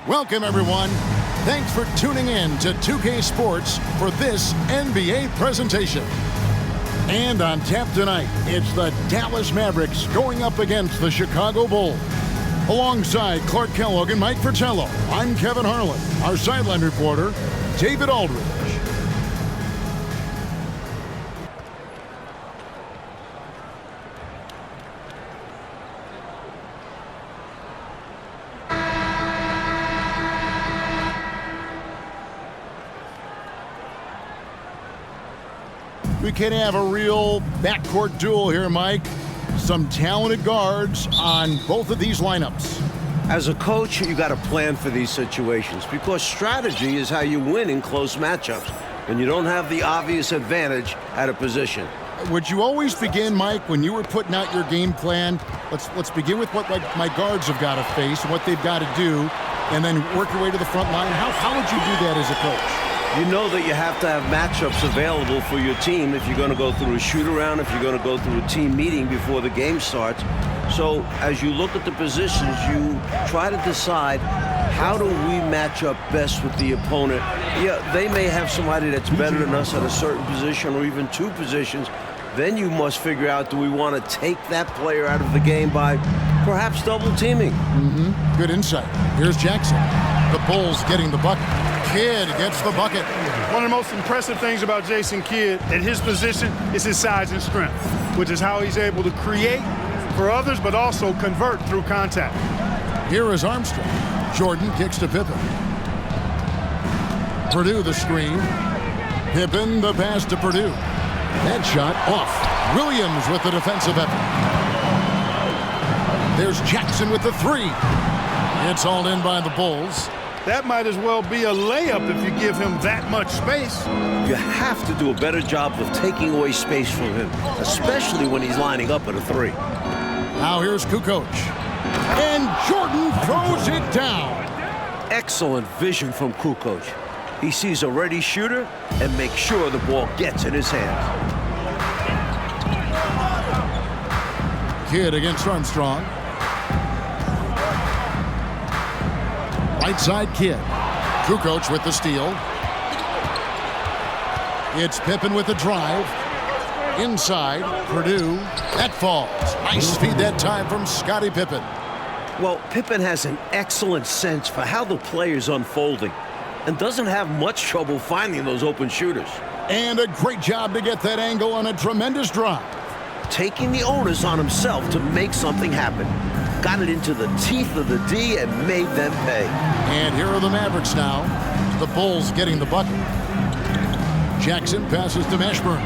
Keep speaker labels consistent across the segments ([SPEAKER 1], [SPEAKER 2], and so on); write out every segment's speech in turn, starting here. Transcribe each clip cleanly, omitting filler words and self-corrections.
[SPEAKER 1] Welcome, everyone. Thanks for tuning in to 2K Sports for this NBA presentation. And on tap tonight, it's the Dallas Mavericks going up against the Chicago Bulls. Alongside Clark Kellogg and Mike Fratello, I'm Kevin Harlan. Our sideline reporter, David Aldridge. We can have a real backcourt duel here, Mike. Some talented guards on both of these lineups.
[SPEAKER 2] As a coach, you got to plan for these situations because strategy is how you win in close matchups when you don't have the obvious advantage at a position.
[SPEAKER 1] Would you always begin, Mike, when you were putting out your game plan? Let's begin with what my guards have got to face and what they've got to do, and then work your way to the front line. How would you do that as a coach?
[SPEAKER 2] You know that you have to have matchups available for your team if you're going to go through a shoot-around, if you're going to go through a team meeting before the game starts. So as you look at the positions, you try to decide, how do we match up best with the opponent? Yeah, they may have somebody that's better than us at a certain position or even two positions. Then you must figure out, do we want to take that player out of the game by perhaps double teaming?
[SPEAKER 1] Good insight. Here's Jackson. The Bulls getting the bucket. Kidd gets the bucket.
[SPEAKER 3] One of the most impressive things about Jason Kidd at his position is his size and strength, which is how he's able to create for others, but also convert through contact.
[SPEAKER 1] Here is Armstrong. Jordan kicks to Pippen. Purdue the screen. Pippen the pass to Purdue. That shot off. Williams with the defensive effort. There's Jackson with the three. It's hauled in by the Bulls.
[SPEAKER 3] That might as well be a layup if you give him that much space.
[SPEAKER 2] You have to do a better job of taking away space from him, especially when he's lining up at a three.
[SPEAKER 1] Now here's KUKOC. And Jordan throws it down.
[SPEAKER 2] Excellent vision from KUKOC. He sees a ready shooter and makes sure the ball gets in his hands.
[SPEAKER 1] Kidd against Armstrong. Right side Kidd. KUKOC with the steal. It's Pippen with the drive. Inside, Purdue. That falls. Nice feed that time from Scottie Pippen.
[SPEAKER 2] Well, Pippen has an excellent sense for how the play is unfolding and doesn't have much trouble finding those open shooters.
[SPEAKER 1] And a great job to get that angle on a tremendous drive.
[SPEAKER 2] Taking the onus on himself to make something happen. Got it into the teeth of the D and made them pay.
[SPEAKER 1] And here are the Mavericks now. The Bulls getting the bucket. Jackson passes to Mashburn.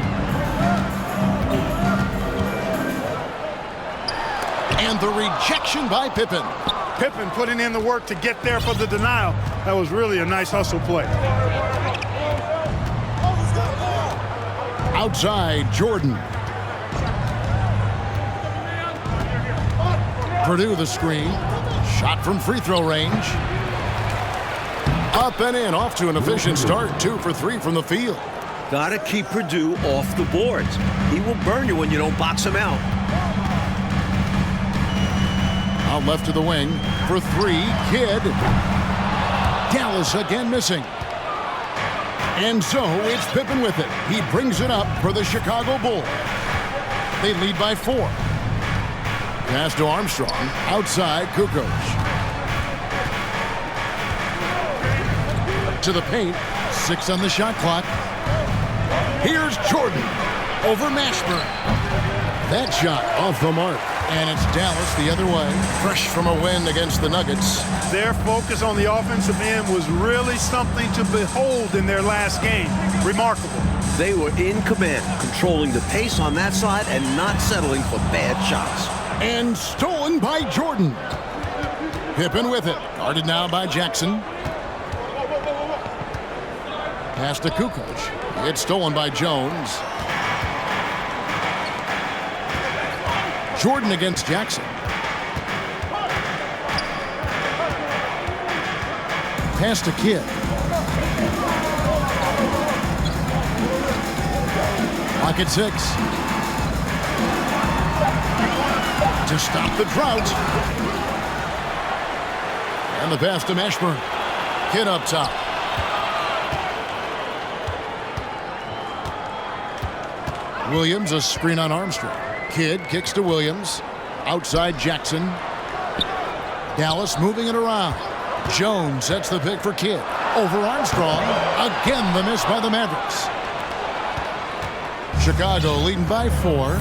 [SPEAKER 1] And the rejection by Pippen.
[SPEAKER 3] Pippen putting in the work to get there for the denial. That was really a nice hustle play.
[SPEAKER 1] Outside, Jordan. Purdue the screen. Shot from free throw range. Up and in, off to an efficient start. 2 for 3 from the field.
[SPEAKER 2] Gotta keep Purdue off the boards. He will burn you when you don't box him out.
[SPEAKER 1] Out left to the wing for 3, Kidd. Dallas again missing. And so it's Pippen with it. He brings it up for the Chicago Bulls. They lead by 4. Pass to Armstrong. Outside, KUKOC. To the paint. 6 on the shot clock. Here's Jordan over Mashburn. That shot off the mark. And it's Dallas the other way. Fresh from a win against the Nuggets.
[SPEAKER 3] Their focus on the offensive end was really something to behold in their last game. Remarkable.
[SPEAKER 2] They were in command, controlling the pace on that side and not settling for bad shots.
[SPEAKER 1] And stolen by Jordan. Pippen with it. Guarded now by Jackson. Pass to KUKOC. It's stolen by Jones. Jordan against Jackson. Pass to Kidd. Pocket 6. to stop the drought. And the pass to Mashburn. KIDD up top. Williams, a screen on Armstrong. KIDD kicks to Williams. Outside Jackson. Dallas moving it around. Jones sets the pick for KIDD. Over Armstrong. Again, the miss by the Mavericks. Chicago leading by 4.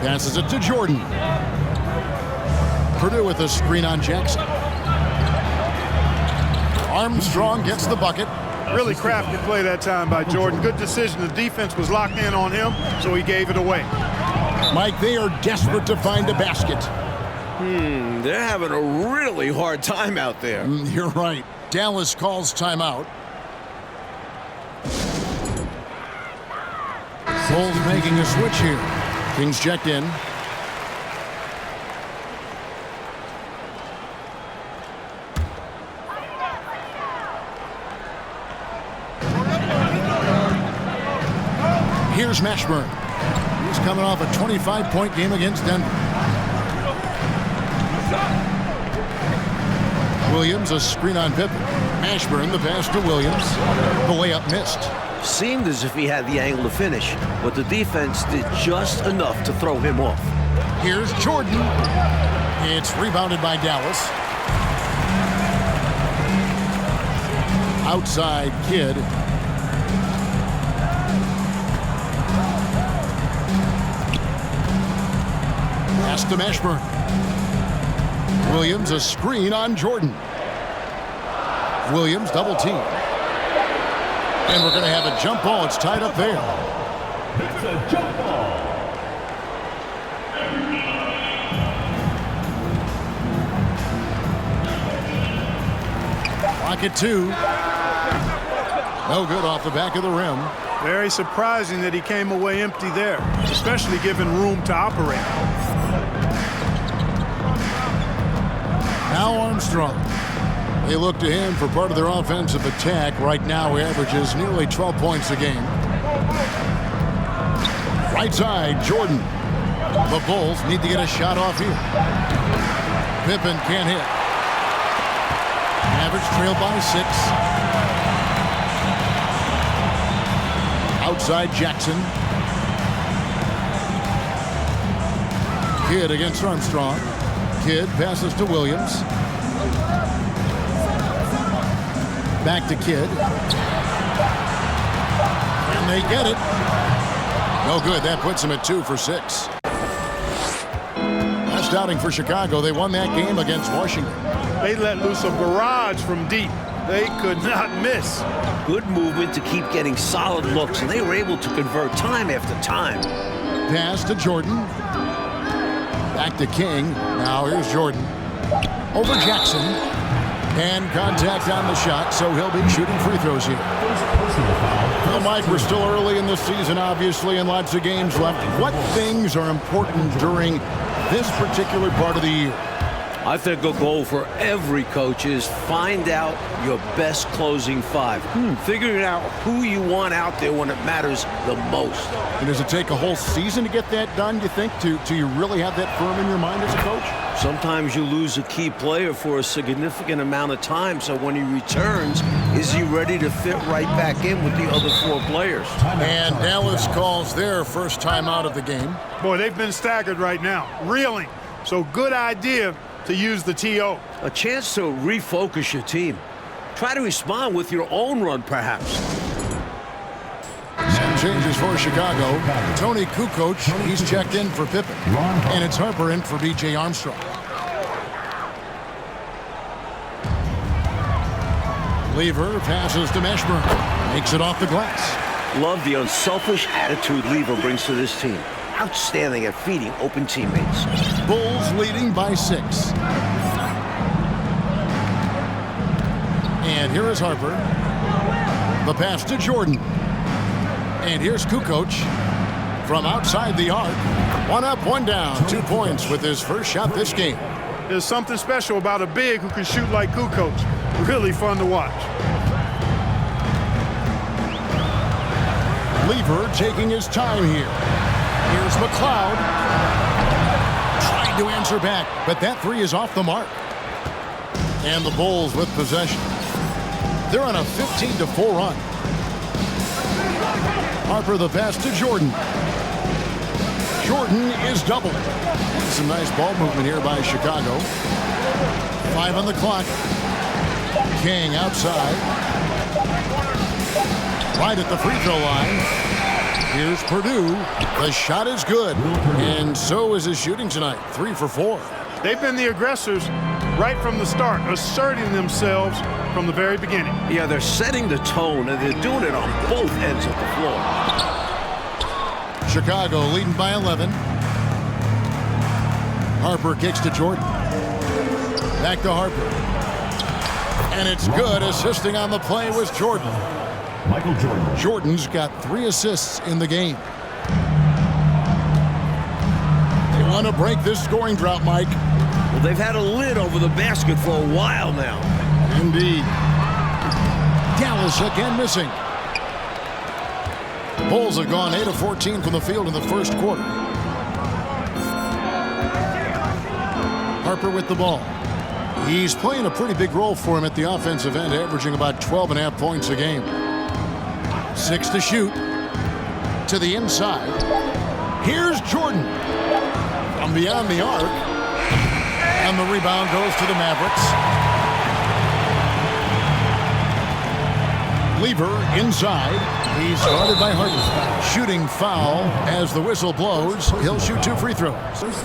[SPEAKER 1] Passes it to Jordan. Purdue with a screen on Jackson. Armstrong gets the bucket.
[SPEAKER 3] Really crafty play that time by Jordan. Good decision. The defense was locked in on him, so he gave it away.
[SPEAKER 1] Mike, they are desperate to find a basket.
[SPEAKER 2] They're having a really hard time out there.
[SPEAKER 1] You're right. Dallas calls timeout. Bulls making a switch here. Kings checked in. Here's Mashburn. He's coming off a 25-point game against Denver. Williams, a screen on Pippen. Mashburn, the pass to Williams. The layup missed.
[SPEAKER 2] Seemed as if he had the angle to finish, but the defense did just enough to throw him off.
[SPEAKER 1] Here's Jordan. It's rebounded by Dallas. Outside KIDD. Pass to Mashburn. Williams, a screen on Jordan. Williams, double team. And we're going to have a jump ball. It's tied up there.
[SPEAKER 4] It's a jump ball.
[SPEAKER 1] Clock at 2. No good off the back of the rim.
[SPEAKER 3] Very surprising that he came away empty there, especially given room to operate.
[SPEAKER 1] Now Armstrong. They look to him for part of their offensive attack. Right now, he averages nearly 12 points a game. Right side, Jordan. The Bulls need to get a shot off here. Pippen can't hit. Mavericks trail by 6. Outside Jackson. KIDD against Armstrong. KIDD passes to Williams. Back to KIDD. And they get it. No good. That puts them at 2 for 6. Last outing for Chicago. They won that game against Washington.
[SPEAKER 3] They let loose a barrage from deep. They could not miss.
[SPEAKER 2] Good movement to keep getting solid looks, and they were able to convert time after time.
[SPEAKER 1] Pass to Jordan. Back to King. Now here's Jordan. Over Jackson. And contact on the shot, so he'll be shooting free throws here. Well, Mike, we're still early in the season, obviously, and lots of games left. What things are important during this particular part of the year?
[SPEAKER 2] I think a goal for every coach is find out your best closing 5. Figuring out who you want out there when it matters the most.
[SPEAKER 1] And does it take a whole season to get that done, you think, to you really have that firm in your mind as a coach?
[SPEAKER 2] Sometimes you lose a key player for a significant amount of time, so when he returns, is he ready to fit right back in with the other 4 players?
[SPEAKER 1] And Dallas calls their first time out of the game.
[SPEAKER 3] Boy, they've been staggered right now, reeling. So good idea to use the TO.
[SPEAKER 2] A chance to refocus your team. Try to respond with your own run, perhaps.
[SPEAKER 1] Some changes for Chicago. Tony KUKOC, he's checked in for Pippen. And it's Harper in for B.J. Armstrong. Lever passes to Mashburn. Makes it off the glass.
[SPEAKER 2] Love the unselfish attitude Lever brings to this team. Outstanding at feeding open teammates.
[SPEAKER 1] Bulls leading by 6. And here is Harper. The pass to Jordan. And here's KUKOC from outside the arc. 1 up, 1 down. 2 points with his first shot this game.
[SPEAKER 3] There's something special about a big who can shoot like KUKOC. Really fun to watch.
[SPEAKER 1] Lever taking his time here. Here's McLeod. Trying to answer back, but that three is off the mark. And the Bulls with possession. They're on a 15-4 run. Harper the pass to Jordan. Jordan is doubled. Some nice ball movement here by Chicago. 5 on the clock. King outside. Right at the free throw line. Here's Purdue. The shot is good. And so is his shooting tonight. 3 for 4.
[SPEAKER 3] They've been the aggressors right from the start, asserting themselves from the very beginning.
[SPEAKER 2] Yeah, they're setting the tone, and they're doing it on both ends of the floor.
[SPEAKER 1] Chicago leading by 11. Harper kicks to Jordan. Back to Harper. And it's good. Assisting on the play was Jordan.
[SPEAKER 4] Michael Jordan.
[SPEAKER 1] Jordan's got 3 assists in the game. They want to break this scoring drought, Mike.
[SPEAKER 2] Well, they've had a lid over the basket for a while now.
[SPEAKER 1] Indeed. Dallas again missing. Bulls have gone 8 of 14 from the field in the first quarter. Harper with the ball. He's playing a pretty big role for him at the offensive end, averaging about 12.5 points a game. 6 to shoot. To the inside. Here's Jordan. From beyond the arc. And the rebound goes to the Mavericks. Lever inside. He's guarded by Harden. Shooting foul as the whistle blows. He'll shoot 2 free throws.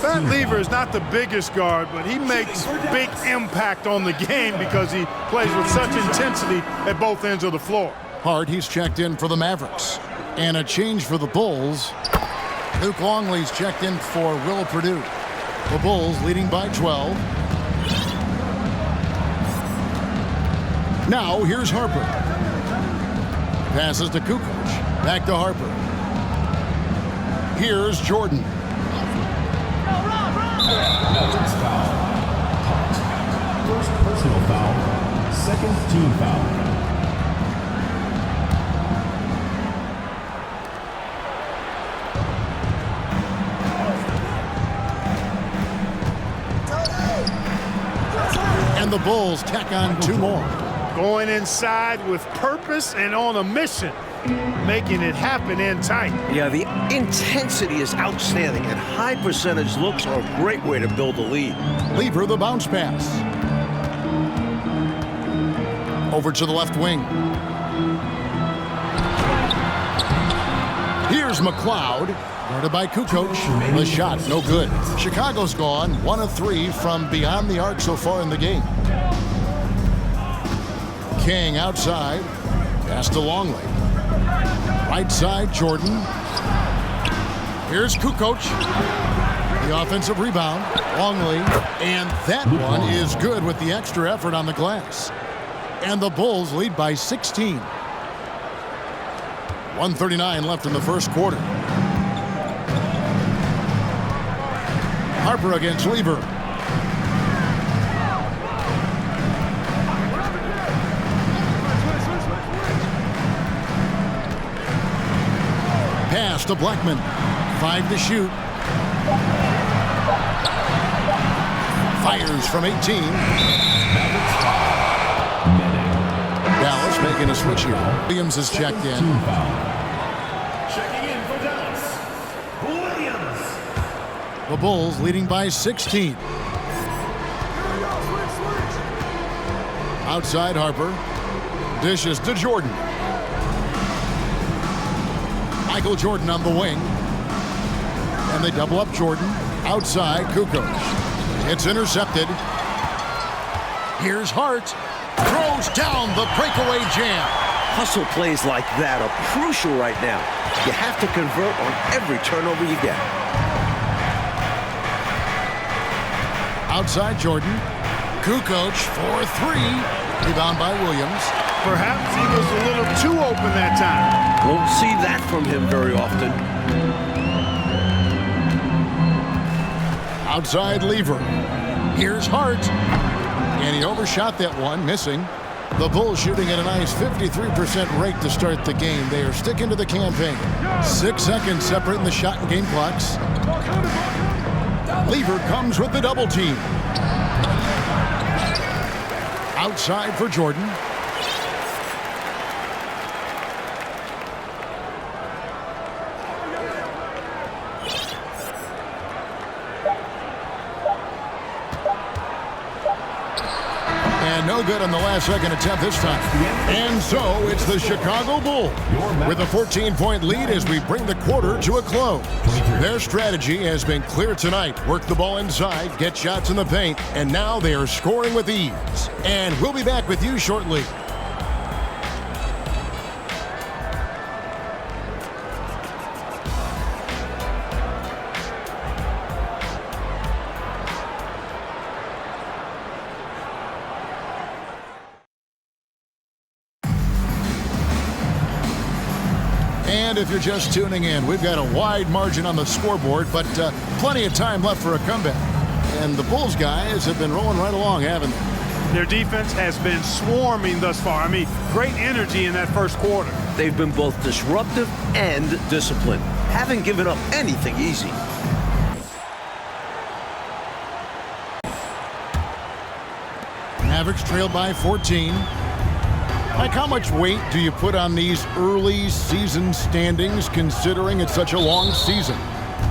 [SPEAKER 3] That Lever is not the biggest guard, but he makes big impact on the game because he plays with such intensity at both ends of the floor.
[SPEAKER 1] Hart, he's checked in for the Mavericks. And a change for the Bulls. Luke Longley's checked in for Will Purdue. The Bulls leading by 12. Now here's Harper. Passes to KUKOC. Back to Harper. Here's Jordan.
[SPEAKER 4] Mavericks foul. First personal foul. Second team foul.
[SPEAKER 1] And the Bulls tack on 2 more.
[SPEAKER 3] Going inside with purpose and on a mission, making it happen in tight.
[SPEAKER 2] Yeah, the intensity is outstanding, and high percentage looks are a great way to build a lead.
[SPEAKER 1] Lever the bounce pass. Over to the left wing. Here's McLeod. Guarded by KUKOC. The shot, no good. Chicago's gone 1 of 3 from beyond the arc so far in the game. King outside. Pass to Longley. Right side, Jordan. Here's KUKOC. The offensive rebound. Longley. And that one is good with the extra effort on the glass. And the Bulls lead by 16. 1:39 left in the first quarter. Harper against Lever. Pass to Blackman. 5 to shoot. Fires from 18. Dallas making a switch here. Williams is checked in.
[SPEAKER 4] Checking in for Dallas. Williams.
[SPEAKER 1] The Bulls leading by 16. Outside Harper. Dishes to Jordan. Michael Jordan on the wing. And they double up Jordan. Outside KUKOC. It's intercepted. Here's Hart. Throws down the breakaway jam.
[SPEAKER 2] Hustle plays like that are crucial right now. You have to convert on every turnover you get.
[SPEAKER 1] Outside Jordan. KUKOC for 3. Rebound by Williams.
[SPEAKER 3] Perhaps he was a little too open that time.
[SPEAKER 2] Won't see that from him very often.
[SPEAKER 1] Outside Lever. Here's Hart. And he overshot that one, missing. The Bulls shooting at a nice 53% rate to start the game. They are sticking to the campaign. 6 seconds separating the shot and game clocks. Lever comes with the double team. Outside for Jordan. No good on the last second attempt this time. And so it's the Chicago Bulls with a 14-point lead as we bring the quarter to a close. Their strategy has been clear tonight. Work the ball inside, get shots in the paint, and now they are scoring with ease. And we'll be back with you shortly. And if you're just tuning in, we've got a wide margin on the scoreboard, but plenty of time left for a comeback. And the Bulls guys have been rolling right along, haven't they?
[SPEAKER 3] Their defense has been swarming thus far. I mean, great energy in that first quarter.
[SPEAKER 2] They've been both disruptive and disciplined. Haven't given up anything easy.
[SPEAKER 1] Mavericks trail by 14. Mike, how much weight do you put on these early season standings considering it's such a long season?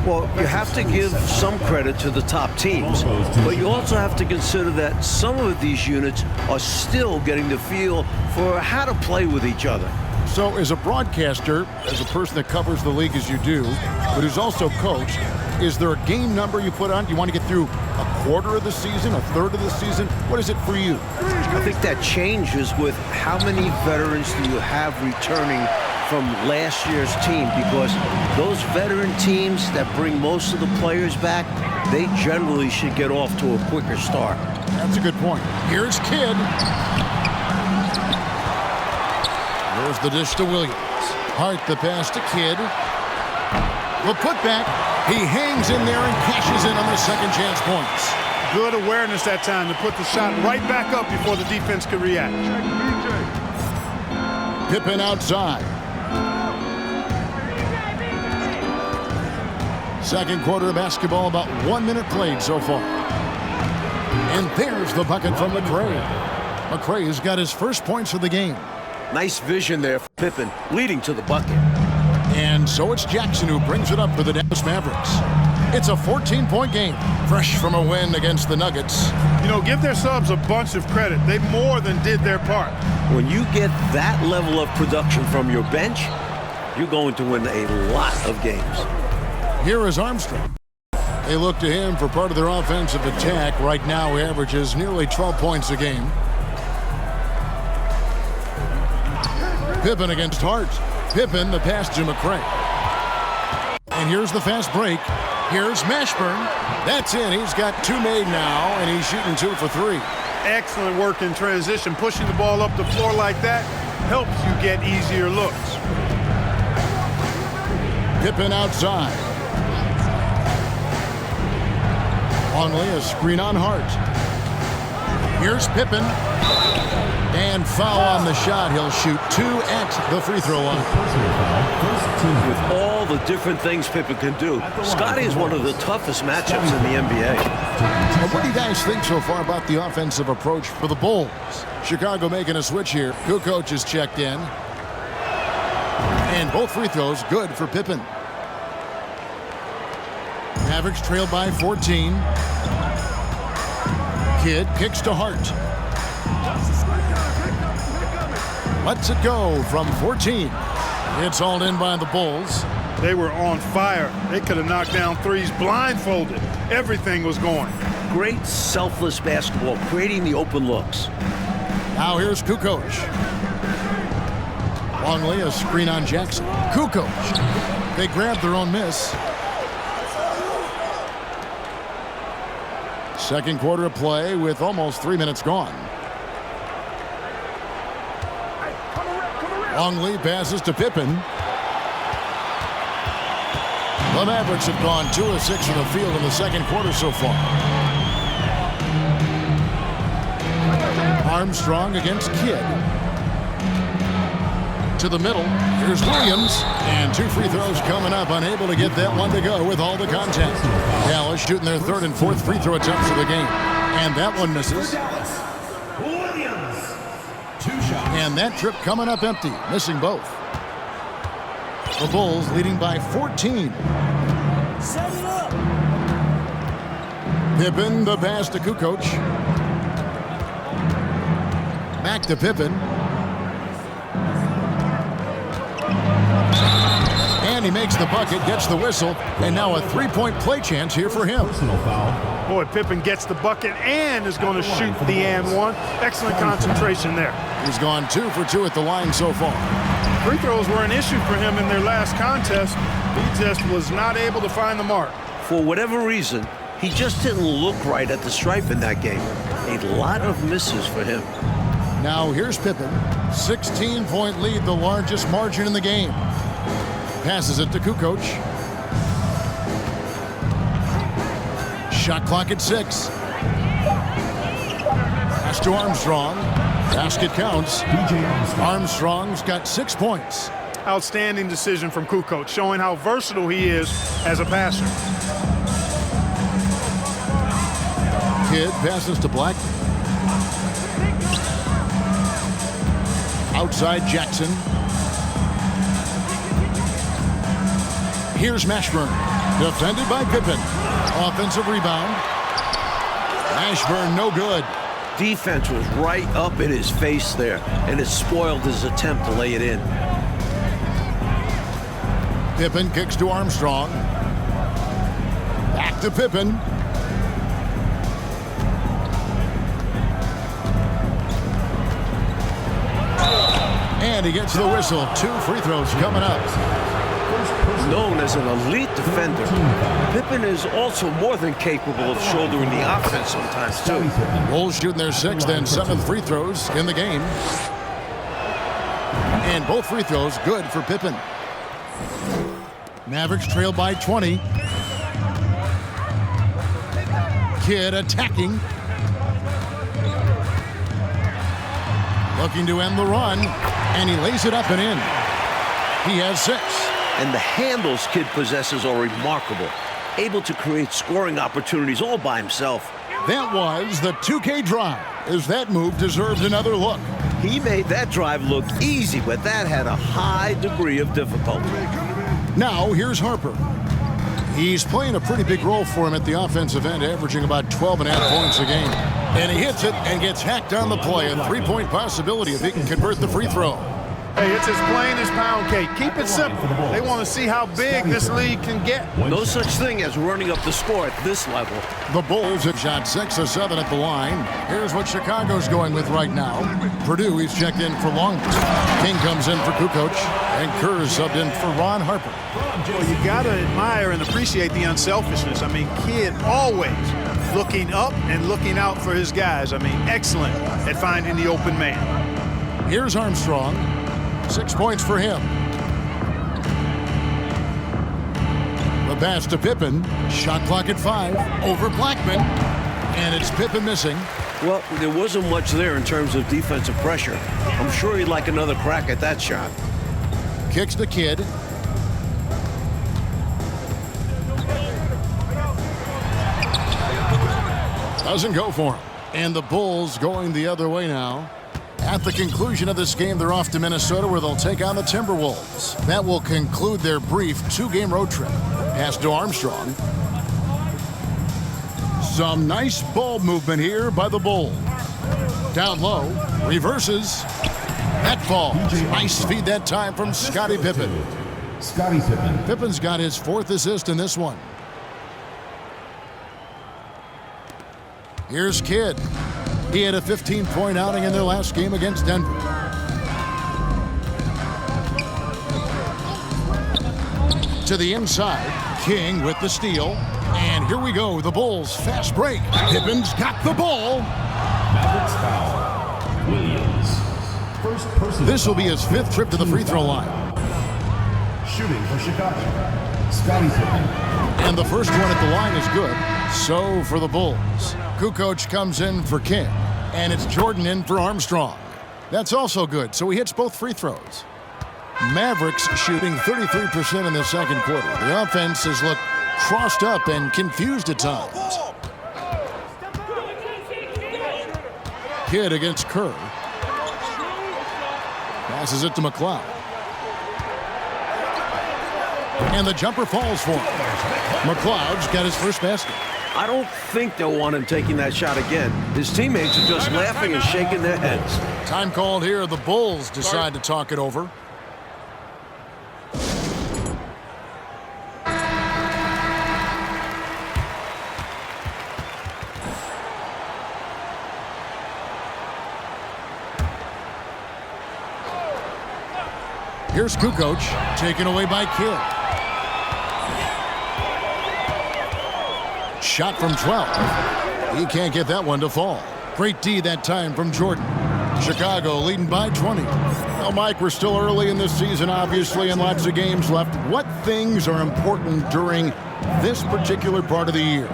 [SPEAKER 2] Well, you have to give some credit to the top teams, but you also have to consider that some of these units are still getting the feel for how to play with each other.
[SPEAKER 1] So as a broadcaster, as a person that covers the league as you do, but who's also coached, is there a game number you put on? Do you want to get through a quarter of the season, a third of the season? What is it for you?
[SPEAKER 2] I think that changes with how many veterans do you have returning from last year's team, because those veteran teams that bring most of the players back, they generally should get off to a quicker start.
[SPEAKER 1] That's a good point. Here's Kidd. There's the dish to Williams. Hart the pass to Kidd. The putback. He hangs in there and cashes in on the second chance points.
[SPEAKER 3] Good awareness that time to put the shot right back up before the defense could react.
[SPEAKER 1] Pippen outside. Second quarter of basketball, about 1 minute played so far. And there's the bucket from McRae. McRae has got his first points of the game.
[SPEAKER 2] Nice vision there for Pippen, leading to the bucket.
[SPEAKER 1] And so it's Jackson who brings it up for the Dallas Mavericks. It's a 14-point game, fresh from a win against the Nuggets.
[SPEAKER 3] You know, give their subs a bunch of credit. They more than did their part.
[SPEAKER 2] When you get that level of production from your bench, you're going to win a lot of games.
[SPEAKER 1] Here is Armstrong. They look to him for part of their offensive attack. Right now, he averages nearly 12 points a game. Pippen against Hart. Pippen, the pass to McRae. And here's the fast break. Here's Mashburn. That's in. He's got two made now, and he's shooting 2 for 3.
[SPEAKER 3] Excellent work in transition. Pushing the ball up the floor like that helps you get easier looks.
[SPEAKER 1] Pippen outside. Longley, a screen on Hart. Here's Pippen. And foul on the shot. He'll shoot 2 at the free throw line.
[SPEAKER 2] With all the different things Pippen can do, Scottie is one of the toughest matchups in the NBA.
[SPEAKER 1] Well, what do you guys think so far about the offensive approach for the Bulls? Chicago making a switch here. KUKOC is checked in. And both free throws good for Pippen. Mavericks trailed by 14. Kidd kicks to Hart. Lets it go from 14. It's hauled in by the Bulls.
[SPEAKER 3] They were on fire. They could have knocked down threes blindfolded. Everything was going.
[SPEAKER 2] Great selfless basketball, creating the open looks.
[SPEAKER 1] Now here's KUKOC. Longley, a screen on Jackson. KUKOC. They grabbed their own miss. Second quarter of play with almost 3 minutes gone. Longley passes to Pippen. The Mavericks have gone 2 of 6 from the field in the second quarter so far. Armstrong against Kidd. To the middle, here's Williams, and 2 free throws coming up, unable to get that one to go with all the contact. Dallas shooting their 3rd and 4th free throw attempts of the game, and that one misses.
[SPEAKER 4] Williams. 2 shots.
[SPEAKER 1] And that trip coming up empty, missing both. The Bulls leading by 14.
[SPEAKER 5] Set it up.
[SPEAKER 1] Pippen, the pass to KUKOC. Back to Pippen. And he makes the bucket, gets the whistle, and now a 3-point play chance here for him.
[SPEAKER 4] Personal foul.
[SPEAKER 3] Boy, Pippen gets the bucket and is going to shoot the and one. Excellent concentration there.
[SPEAKER 1] He's gone 2 for 2 at the line so far.
[SPEAKER 3] Free throws were an issue for him in their last contest. He just was not able to find the mark.
[SPEAKER 2] For whatever reason, he just didn't look right at the stripe in that game. A lot of misses for him.
[SPEAKER 1] Now here's Pippen. 16-point lead, the largest margin in the game. Passes it to KUKOC. Shot clock at 6. Pass to Armstrong. Basket counts. Armstrong's got 6 points.
[SPEAKER 3] Outstanding decision from KUKOC, showing how versatile he is as a passer.
[SPEAKER 1] Kidd passes to Blackman. Outside Jackson. Here's Mashburn. Defended by Pippen. Offensive rebound. Mashburn no good.
[SPEAKER 2] Defense was right up in his face there, and it spoiled his attempt to lay it in.
[SPEAKER 1] Pippen kicks to Armstrong. Back to Pippen. And he gets the whistle. 2 free throws coming up.
[SPEAKER 2] Known as an elite defender, Pippen is also more than capable of shouldering the offense sometimes, too.
[SPEAKER 1] Bulls shooting their 6th and 7th free throws in the game. And both free throws good for Pippen. Mavericks trail by 20. Kidd attacking. Looking to end the run. And he lays it up and in. He has 6.
[SPEAKER 2] And the handles Kidd possesses are remarkable. Able to create scoring opportunities all by himself.
[SPEAKER 1] That was the 2K drive, as that move deserved another look.
[SPEAKER 2] He made that drive look easy, but that had a high degree of difficulty.
[SPEAKER 1] Now, here's Harper. He's playing a pretty big role for him at the offensive end, averaging about 12.5 points a game. And he hits it and gets hacked on the play. A 3-point possibility if he can convert the free throw.
[SPEAKER 3] Hey, it's as plain as pound cake. Keep it simple. They want to see how big this league can get.
[SPEAKER 2] No such thing as running up the score at this level.
[SPEAKER 1] The Bulls have shot 6 of 7 at the line. Here's what Chicago's going with right now. Purdue, he's checked in for Long. King comes in for KUKOC, and Kerr's subbed in for Ron Harper.
[SPEAKER 3] Well, you got to admire and appreciate the unselfishness. I mean, Kidd always looking up and looking out for his guys. I mean, excellent at finding the open man.
[SPEAKER 1] Here's Armstrong. 6 points for him. The pass to Pippen. Shot clock at 5. Over Blackman. And it's Pippen missing.
[SPEAKER 2] Well, there wasn't much there in terms of defensive pressure. I'm sure he'd like another crack at that shot.
[SPEAKER 1] Kicks to Kidd. Doesn't go for him. And the Bulls going the other way now. At the conclusion of this game, they're off to Minnesota, where they'll take on the Timberwolves. That will conclude their brief 2-game road trip. Pass to Armstrong. Some nice ball movement here by the Bulls. Down low, reverses. That ball. Nice feed that time from Scottie Pippen.
[SPEAKER 4] Scottie Pippen.
[SPEAKER 1] Pippen's got his 4th assist in this one. Here's Kidd. He had a 15-point outing in their last game against Denver. To the inside, King with the steal. And here we go, the Bulls fast break. Pippen's got the ball.
[SPEAKER 4] Mavericks foul. Williams. First personal
[SPEAKER 1] This will be
[SPEAKER 4] foul.
[SPEAKER 1] his 5th trip to the free throw line.
[SPEAKER 4] Shooting for Chicago. Scottie Pippen.
[SPEAKER 1] And the first one at the line is good. So for the Bulls, KUKOC comes in for King. And it's Jordan in for Armstrong. That's also good, so he hits both free throws. Mavericks shooting 33% in the second quarter. The offense has looked crossed up and confused at times. Kidd against Kerr. Passes it to McLeod. And the jumper falls for him. McLeod's got his first basket.
[SPEAKER 2] I don't think they'll want him taking that shot again. His teammates are just laughing and shaking their heads.
[SPEAKER 1] Time called here. The Bulls decide to talk it over. Here's KUKOC, taken away by Kidd. Shot from 12. He can't get that one to fall. Great D that time from Jordan. Chicago leading by 20. Well, Mike, we're still early in this season, obviously, and lots of games left. What things are important during this particular part of the year?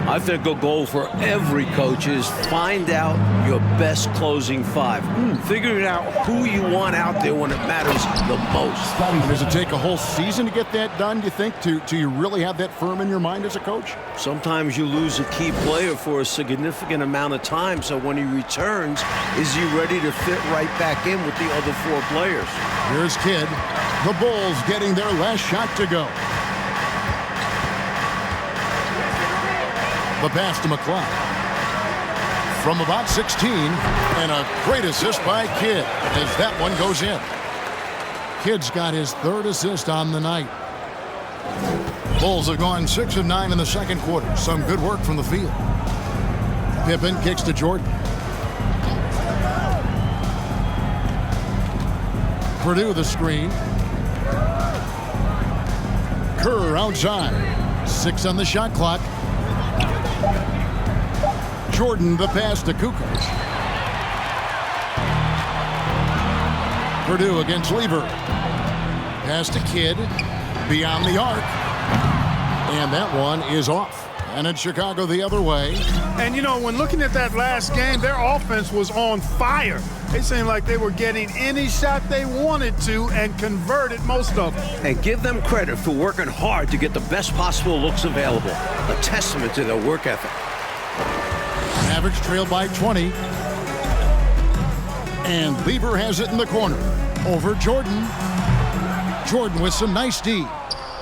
[SPEAKER 2] I think a goal for every coach is find out your best closing five. Figuring out who you want out there when it matters the most.
[SPEAKER 1] Does it take a whole season to get that done, do you think, to you really have that firm in your mind as a coach?
[SPEAKER 2] Sometimes you lose a key player for a significant amount of time, so when he returns, is he ready to fit right back in with the other four players?
[SPEAKER 1] Here's Kidd. The Bulls getting their last shot to go. The pass to McLeod. From about 16, and a great assist by Kidd as that one goes in. Kidd's got his third assist on the night. Bulls have gone 6 of 9 in the second quarter. Some good work from the field. Pippen kicks to Jordan. Purdue the screen. Kerr outside. 6 on the shot clock. Jordan the pass to KUKOC. Purdue against Lever. Pass to Kidd. Beyond the arc. And that one is off. And it's Chicago the other way.
[SPEAKER 3] And, you know, when looking at that last game, their offense was on fire. It seemed like they were getting any shot they wanted to and converted most of them.
[SPEAKER 2] And give them credit for working hard to get the best possible looks available. A testament to their work ethic.
[SPEAKER 1] Mavericks trailed by 20. And Lever has it in the corner. Over Jordan. Jordan with some nice D.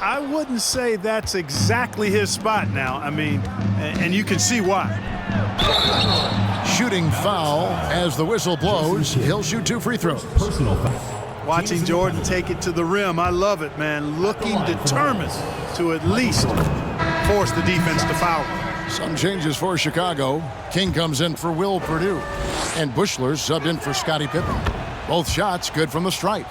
[SPEAKER 3] I wouldn't say that's exactly his spot now. I mean, and you can see why.
[SPEAKER 1] Shooting foul as the whistle blows. He'll shoot 2 free throws.
[SPEAKER 4] Personal foul.
[SPEAKER 3] Watching Jordan take it to the rim, I love it, man. Looking determined to at least force the defense to foul.
[SPEAKER 1] Some changes for Chicago. King comes in for Will Purdue. And Bushler's subbed in for Scottie Pippen. Both shots good from the stripe.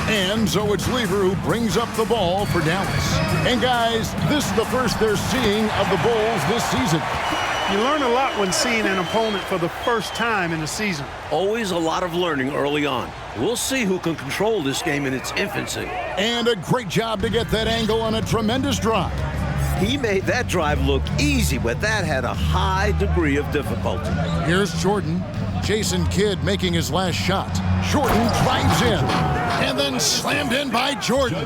[SPEAKER 1] And so it's Lever who brings up the ball for Dallas. And guys, this is the first they're seeing of the Bulls this season.
[SPEAKER 3] You learn a lot when seeing an opponent for the first time in the season.
[SPEAKER 2] Always a lot of learning early on. We'll see who can control this game in its infancy.
[SPEAKER 1] And a great job to get that angle on a tremendous drive.
[SPEAKER 2] He made that drive look easy, but that had a high degree of difficulty.
[SPEAKER 1] Here's Jordan. Jason Kidd making his last shot. Jordan drives in and then slammed in by Jordan.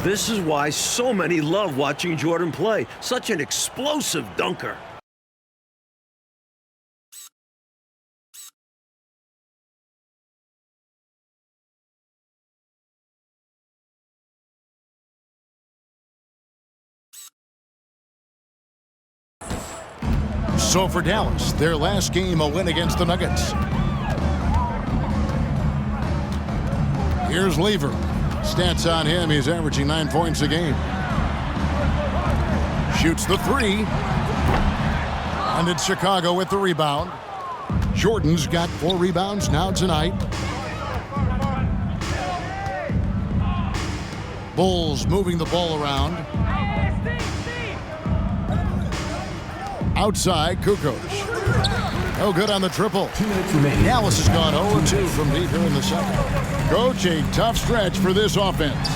[SPEAKER 2] This is why so many love watching Jordan play. Such an explosive dunker.
[SPEAKER 1] So for Dallas, their last game a win against the Nuggets. Here's Lever. Stats on him, he's averaging 9 points a game. Shoots the 3. And it's Chicago with the rebound. Jordan's got 4 rebounds now tonight. Bulls moving the ball around. Outside, KUKOC. No good on the triple.
[SPEAKER 4] 2 minutes remaining.
[SPEAKER 1] Dallas has gone 0-2 from deep here in the second. Coach, a tough stretch for this offense.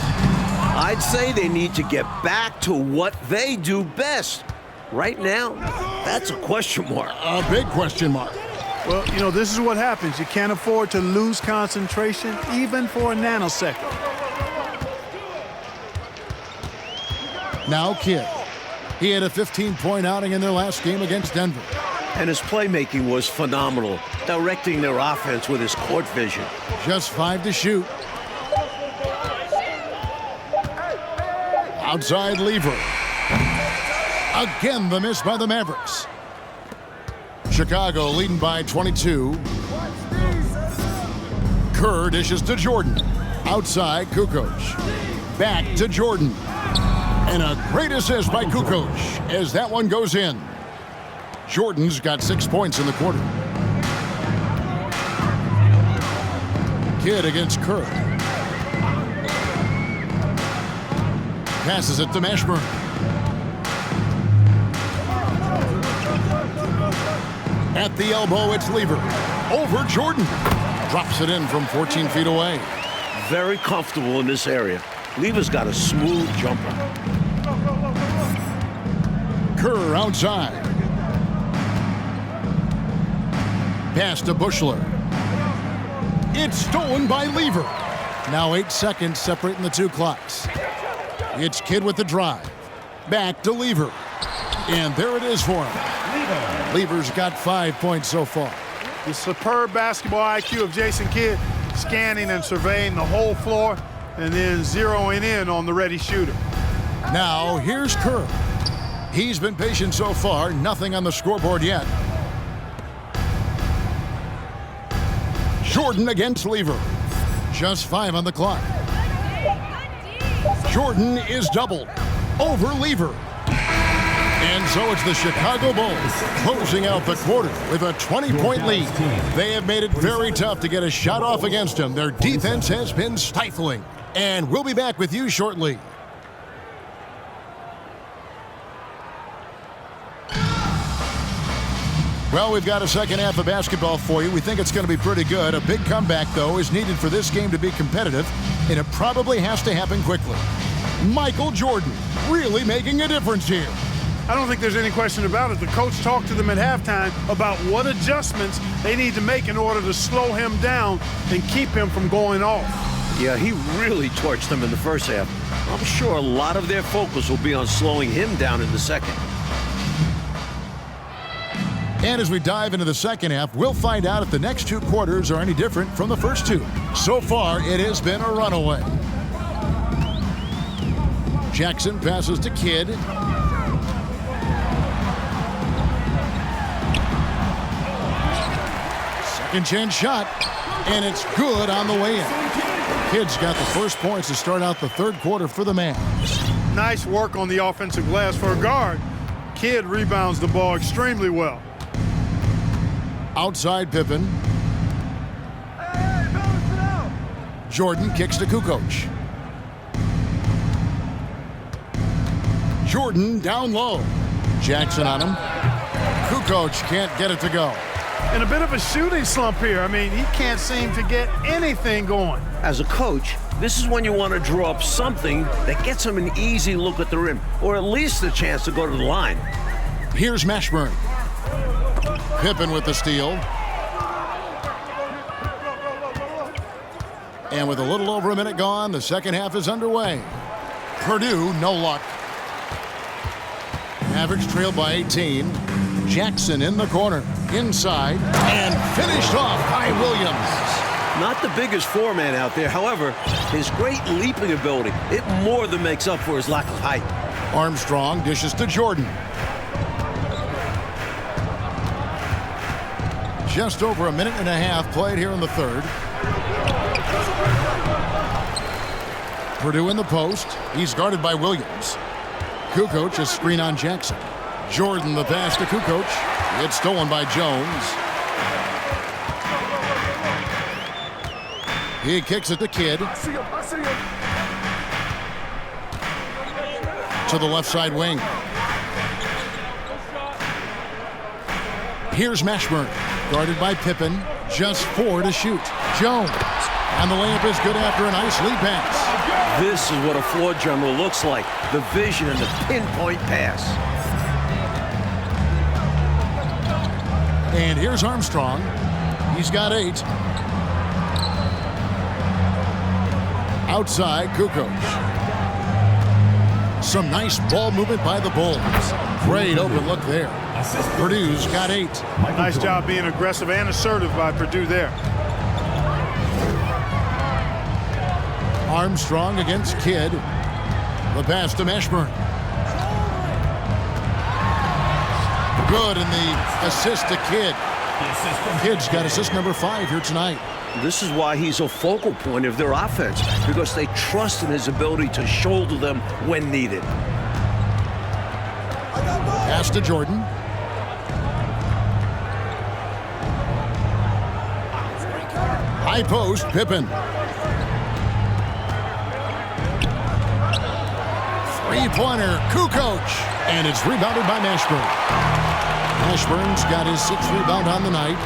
[SPEAKER 2] I'd say they need to get back to what they do best. Right now, that's a question mark.
[SPEAKER 1] A big question mark.
[SPEAKER 3] Well, you know, this is what happens. You can't afford to lose concentration even for a nanosecond.
[SPEAKER 1] Now KIDD. He had a 15-point outing in their last game against Denver.
[SPEAKER 2] And his playmaking was phenomenal, directing their offense with his court vision.
[SPEAKER 1] Just 5 to shoot. Outside Lever. Again, the miss by the Mavericks. Chicago leading by 22. Kerr dishes to Jordan. Outside KUKOC. Back to Jordan. And a great assist by KUKOC as that one goes in. Jordan's got 6 points in the quarter. KIDD against Kerr. Passes it to Mashburn. At the elbow, it's Lever. Over Jordan. Drops it in from 14 feet away.
[SPEAKER 2] Very comfortable in this area. Lever's got a smooth jumper.
[SPEAKER 1] Kerr outside. Pass to Bushler. It's stolen by Lever. Now 8 seconds separating the two clocks. It's KIDD with the drive. Back to Lever. And there it is for him. Lever's got 5 points so far.
[SPEAKER 3] The superb basketball IQ of Jason Kidd, scanning and surveying the whole floor and then zeroing in on the ready shooter.
[SPEAKER 1] Now here's Kerr. He's been patient so far. Nothing on the scoreboard yet. Jordan against Lever. Just 5 on the clock. Jordan is doubled. Over Lever. And so it's the Chicago Bulls closing out the quarter with a 20-point lead. They have made it very tough to get a shot off against them. Their defense has been stifling. And we'll be back with you shortly. Well, we've got a second half of basketball for you. We think it's going to be pretty good. A big comeback, though, is needed for this game to be competitive, and it probably has to happen quickly. Michael Jordan really making a difference here.
[SPEAKER 3] I don't think there's any question about it. The coach talked to them at halftime about what adjustments they need to make in order to slow him down and keep him from going off.
[SPEAKER 2] Yeah, he really torched them in the first half. I'm sure a lot of their focus will be on slowing him down in the second.
[SPEAKER 1] And as we dive into the second half, we'll find out if the next 2 quarters are any different from the first 2. So far, it has been a runaway. Jackson passes to KIDD. Second chance shot, and it's good on the way in. KIDD's got the first points to start out the third quarter for the Mavs.
[SPEAKER 3] Nice work on the offensive glass for a guard. KIDD rebounds the ball extremely well.
[SPEAKER 1] Outside Pippen. Jordan kicks to KUKOC. Jordan down low. Jackson on him. KUKOC can't get it to go.
[SPEAKER 3] In a bit of a shooting slump here. I mean, he can't seem to get anything going.
[SPEAKER 2] As a coach, this is when you want to draw up something that gets him an easy look at the rim, or at least a chance to go to the line.
[SPEAKER 1] Here's Mashburn. Pippen with the steal. And with a little over a minute gone, the second half is underway. Purdue, no luck. Mavericks trailed by 18. Jackson in the corner, inside, and finished off by Williams.
[SPEAKER 2] Not the biggest foreman out there. However, his great leaping ability, it more than makes up for his lack of height.
[SPEAKER 1] Armstrong dishes to Jordan. Just over a minute and a half played here in the third. Purdue in the post. He's guarded by Williams. KUKOC a screen on Jackson. Jordan the pass to KUKOC. It's stolen by Jones. He kicks it to KIDD. To the left side wing. Here's Mashburn. Guarded by Pippen. Just 4 to shoot. Jones. And the layup is good after a nice lead pass.
[SPEAKER 2] This is what a floor general looks like. The vision and the pinpoint pass.
[SPEAKER 1] And here's Armstrong. He's got 8. Outside, KUKOC. Some nice ball movement by the Bulls. Great open look there. Purdue's got 8.
[SPEAKER 3] Nice job being aggressive and assertive by Purdue there.
[SPEAKER 1] Armstrong against Kidd. The pass to Mashburn. Good, and the assist to Kidd. Kidd's got assist number 5 here tonight.
[SPEAKER 2] This is why he's a focal point of their offense, because they trust in his ability to shoulder them when needed.
[SPEAKER 1] Pass to Jordan. High post, Pippen. 3-pointer, KUKOC. And it's rebounded by Mashburn. Mashburn's got his 6th rebound on the night.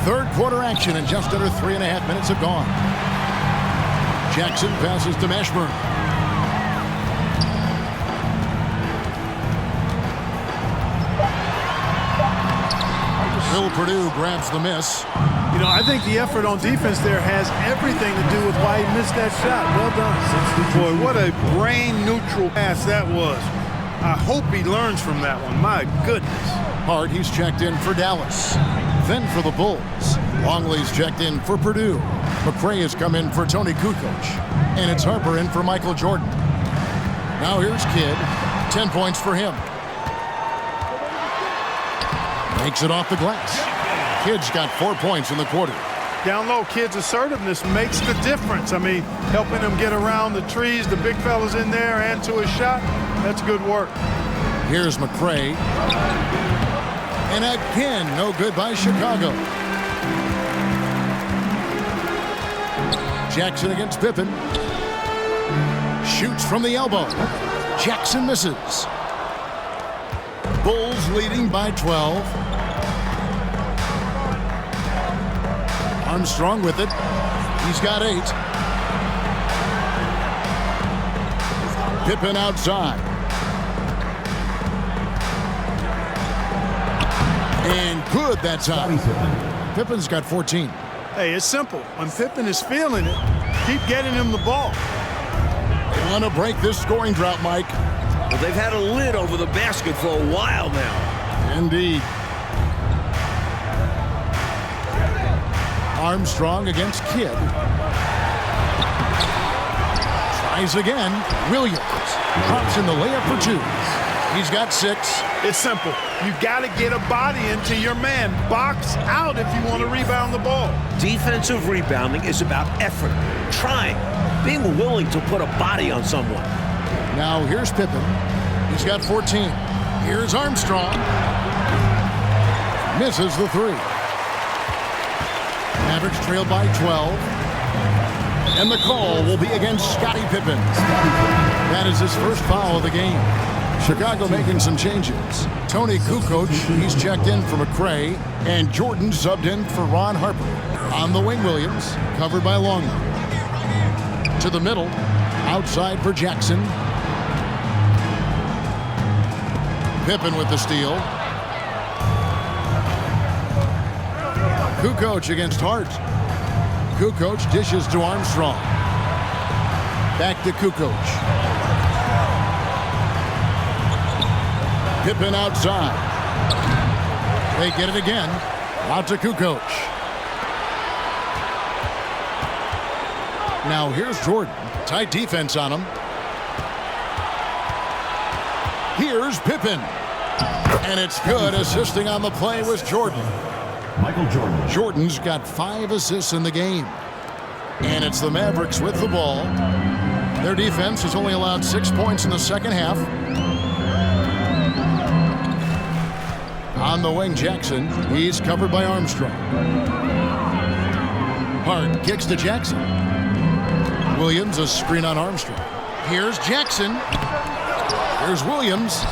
[SPEAKER 1] Third quarter action, and just under 3.5 minutes have gone. Jackson passes to Mashburn. Bill Purdue grabs the miss.
[SPEAKER 3] You know, I think the effort on defense there has everything to do with why he missed that shot. Well done. Boy, what a brain-neutral pass that was. I hope he learns from that one. My goodness.
[SPEAKER 1] Hart, he's checked in for Dallas. Then for the Bulls. Longley's checked in for Purdue. McRae has come in for Tony KUKOC. And it's Harper in for Michael Jordan. Now here's Kidd. 10 points for him. Makes it off the glass. Kidd's got 4 points in the quarter.
[SPEAKER 3] Down low, Kidd's assertiveness makes the difference. I mean, helping him get around the trees, the big fellas in there, and to his shot. That's good work.
[SPEAKER 1] Here's McRae. And again, no good by Chicago. Jackson against Pippen. Shoots from the elbow. Jackson misses. Bulls leading by 12. Armstrong with it. He's got 8. Pippen outside. And good that time. Pippen's got 14.
[SPEAKER 3] Hey, it's simple. When Pippen is feeling it, keep getting him the ball.
[SPEAKER 1] They want to break this scoring drought, Mike.
[SPEAKER 2] Well, they've had a lid over the basket for a while now.
[SPEAKER 1] Indeed. Armstrong against Kidd. Tries again. Williams drops in the layup for 2. He's got 6.
[SPEAKER 3] It's simple. You got to get a body into your man. Box out if you want to rebound the ball.
[SPEAKER 2] Defensive rebounding is about effort, trying, being willing to put a body on someone.
[SPEAKER 1] Now here's Pippen. He's got 14. Here's Armstrong. Misses the 3. Mavericks trail by 12. And the call will be against Scottie Pippen. That is his first foul of the game. Chicago making some changes. Tony KUKOC, he's checked in for McRae, and Jordan subbed in for Ron Harper. On the wing, Williams, covered by Longley. To the middle, outside for Jackson. Pippen with the steal. KUKOC against Hart. KUKOC dishes to Armstrong. Back to KUKOC. Pippen outside. They get it again. Out to KUKOC. Now here's Jordan. Tight defense on him. Here's Pippen. And it's good. Assisting on the play was Jordan.
[SPEAKER 4] Michael Jordan.
[SPEAKER 1] Jordan's got 5 assists in the game. And it's the Mavericks with the ball. Their defense has only allowed 6 points in the second half. On the wing, Jackson. He's covered by Armstrong. Hart kicks to Jackson. Williams, a screen on Armstrong. Here's Jackson. Here's Williams.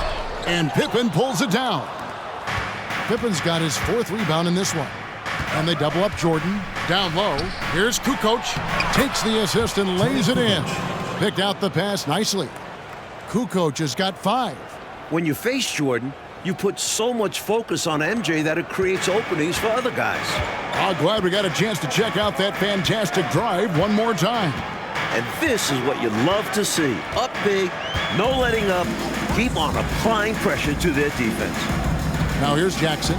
[SPEAKER 1] And Pippen pulls it down. Pippen's got his 4th rebound in this one. And they double up Jordan. Down low. Here's KUKOC. Takes the assist and lays it in. Picked out the pass nicely. KUKOC has got 5.
[SPEAKER 2] When you face Jordan, you put so much focus on MJ that it creates openings for other guys.
[SPEAKER 1] I'm glad we got a chance to check out that fantastic drive one more time.
[SPEAKER 2] And this is what you love to see. Up big, no letting up, keep on applying pressure to their defense.
[SPEAKER 1] Now here's Jackson.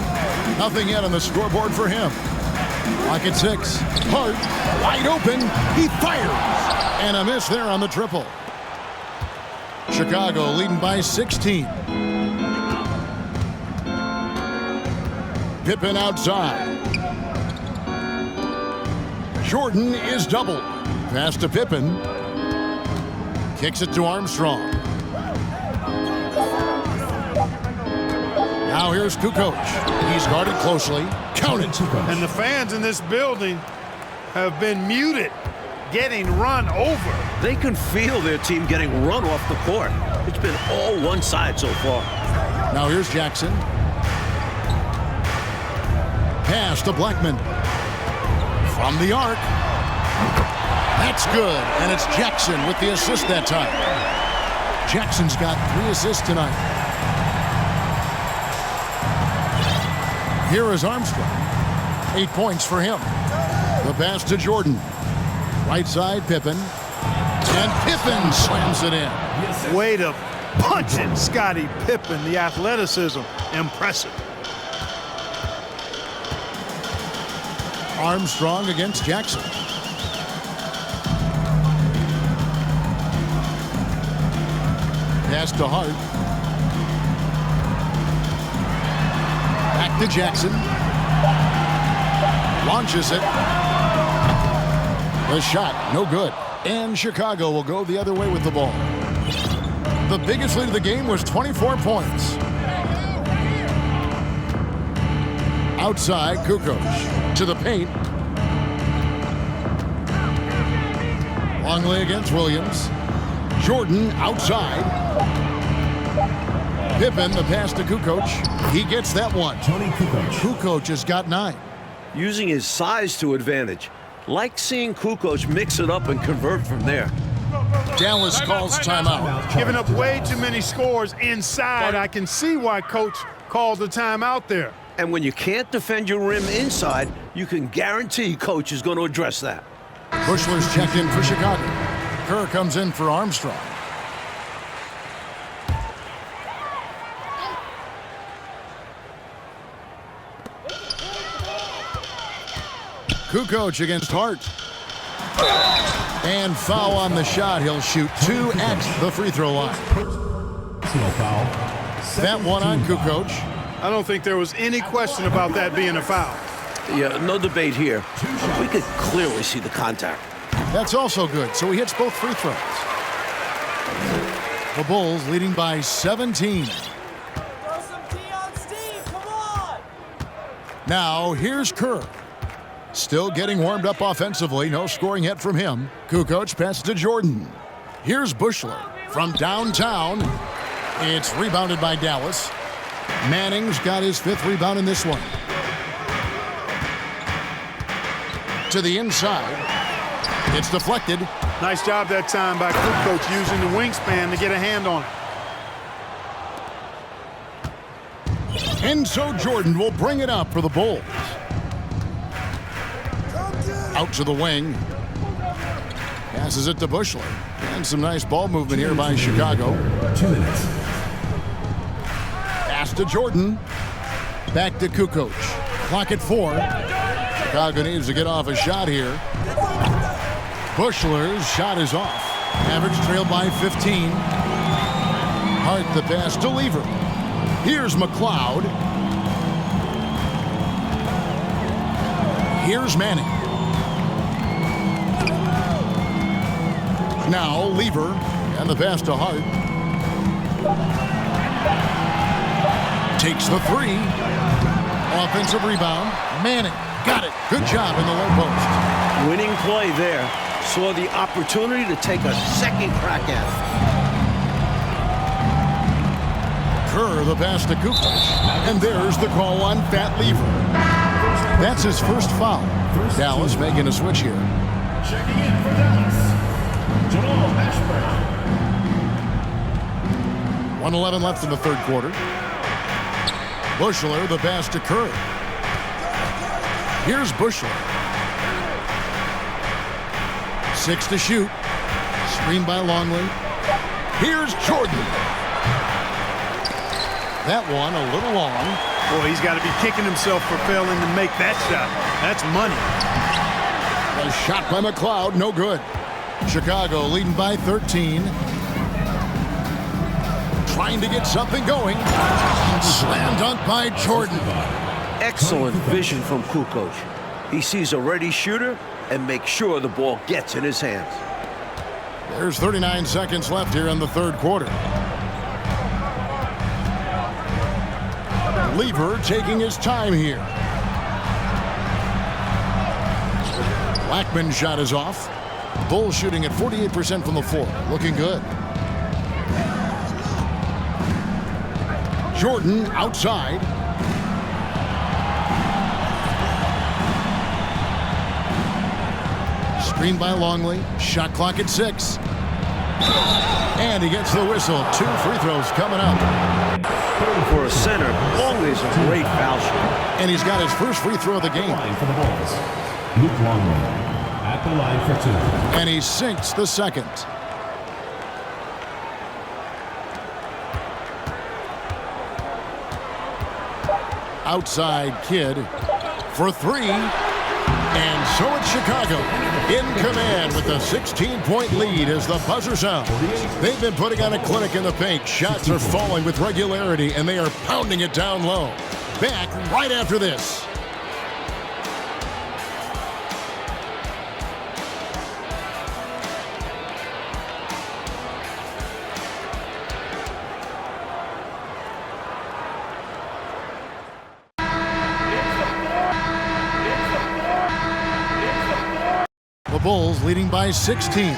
[SPEAKER 1] Nothing yet on the scoreboard for him. Lock at 6. Hart, wide open. He fires. And a miss there on the triple. Chicago leading by 16. Pippen outside. Jordan is doubled. Pass to Pippen. Kicks it to Armstrong. Now here's KUKOC. He's guarded closely. Count it.
[SPEAKER 3] And the fans in this building have been muted, getting run over.
[SPEAKER 2] They can feel their team getting run off the court. It's been all one side so far.
[SPEAKER 1] Now here's Jackson. Pass to Blackman. From the arc. That's good. And it's Jackson with the assist that time. Jackson's got 3 assists tonight. Here is Armstrong. 8 points for him. The pass to Jordan. Right side, Pippen. And Pippen slams it in.
[SPEAKER 3] Way to punch it, Scottie Pippen. The athleticism, impressive.
[SPEAKER 1] Armstrong against Jackson. Pass to Hart. Back to Jackson. Launches it. The shot, no good. And Chicago will go the other way with the ball. The biggest lead of the game was 24 points. Outside, KUKOC to the paint. Longley against Williams. Jordan outside. Pippen, the pass to KUKOC. He gets that one. KUKOC has got 9.
[SPEAKER 2] Using his size to advantage. Like seeing KUKOC mix it up and convert from there.
[SPEAKER 1] Dallas calls timeout.
[SPEAKER 3] Giving up way too many scores inside. I can see why coach called the timeout there.
[SPEAKER 2] And when you can't defend your rim inside, you can guarantee coach is going to address that.
[SPEAKER 1] Bushler's checked in for Chicago. Kerr comes in for Armstrong. KUKOC against Hart. And foul on the shot. He'll shoot 2 at the free throw line. That one on KUKOC.
[SPEAKER 3] I don't think there was any question about that being a foul.
[SPEAKER 2] Yeah, no debate here. We could clearly see the contact.
[SPEAKER 1] That's also good, so he hits both free throws. The Bulls leading by 17.
[SPEAKER 5] Throw some T on Steve, come on!
[SPEAKER 1] Now here's Kerr. Still getting warmed up offensively. No scoring yet from him. KUKOC passes to Jordan. Here's Bushler from downtown. It's rebounded by Dallas. Manning's got his 5th rebound in this one. To the inside. It's deflected.
[SPEAKER 3] Nice job that time by KUKOC using the wingspan to get a hand on it.
[SPEAKER 1] And so Jordan will bring it up for the Bulls. Out to the wing. Passes it to Bushler. And some nice ball movement here by Chicago.
[SPEAKER 4] 2 minutes.
[SPEAKER 1] Pass to Jordan. Back to KUKOC. Clock at 4. Chicago needs to get off a shot here. Bushler's shot is off. Mavericks trailed by 15. Hart the pass to Lever. Here's McLeod. Here's Manning. Now Lever and the pass to Hart. Takes the 3. Offensive rebound. Manning got it. Good job in the low post.
[SPEAKER 2] Winning play there. Saw the opportunity to take a second crack at it.
[SPEAKER 1] Kerr the pass to KUKOC. And there's the call on Fat Lever. That's his first foul. Dallas making a switch here.
[SPEAKER 4] Checking in for Dallas, Mashburn.
[SPEAKER 1] 1:11 left in the third quarter. Bushler, the pass to Kerr. Here's Bushler. 6 to shoot. Screen by Longley. Here's Jordan. That one a little long.
[SPEAKER 3] Boy, he's got to be kicking himself for failing to make that shot. That's money.
[SPEAKER 1] A shot by McLeod, no good. Chicago leading by 13. Trying to get something going. Slam dunk by Jordan.
[SPEAKER 2] Excellent vision from KUKOC. He sees a ready shooter and makes sure the ball gets in his hands.
[SPEAKER 1] There's 39 seconds left here in the third quarter. Lever taking his time here. Blackman's shot is off. Bulls shooting at 48% from the floor. Looking good. Jordan outside. Screen by Longley. Shot clock at 6. And he gets the whistle. 2 free throws coming up.
[SPEAKER 2] For a center, Longley's a great foul shot.
[SPEAKER 1] And he's got his first free throw of the game.
[SPEAKER 4] Line for the Bulls. Luke Longley at the line for 2.
[SPEAKER 1] And he sinks the second. Outside Kidd for 3. And so it's Chicago in command with a 16-point lead as the buzzer sounds. They've been putting on a clinic in the paint. Shots are falling with regularity, and they are pounding it down low. Back right after this. The Bulls leading by 16.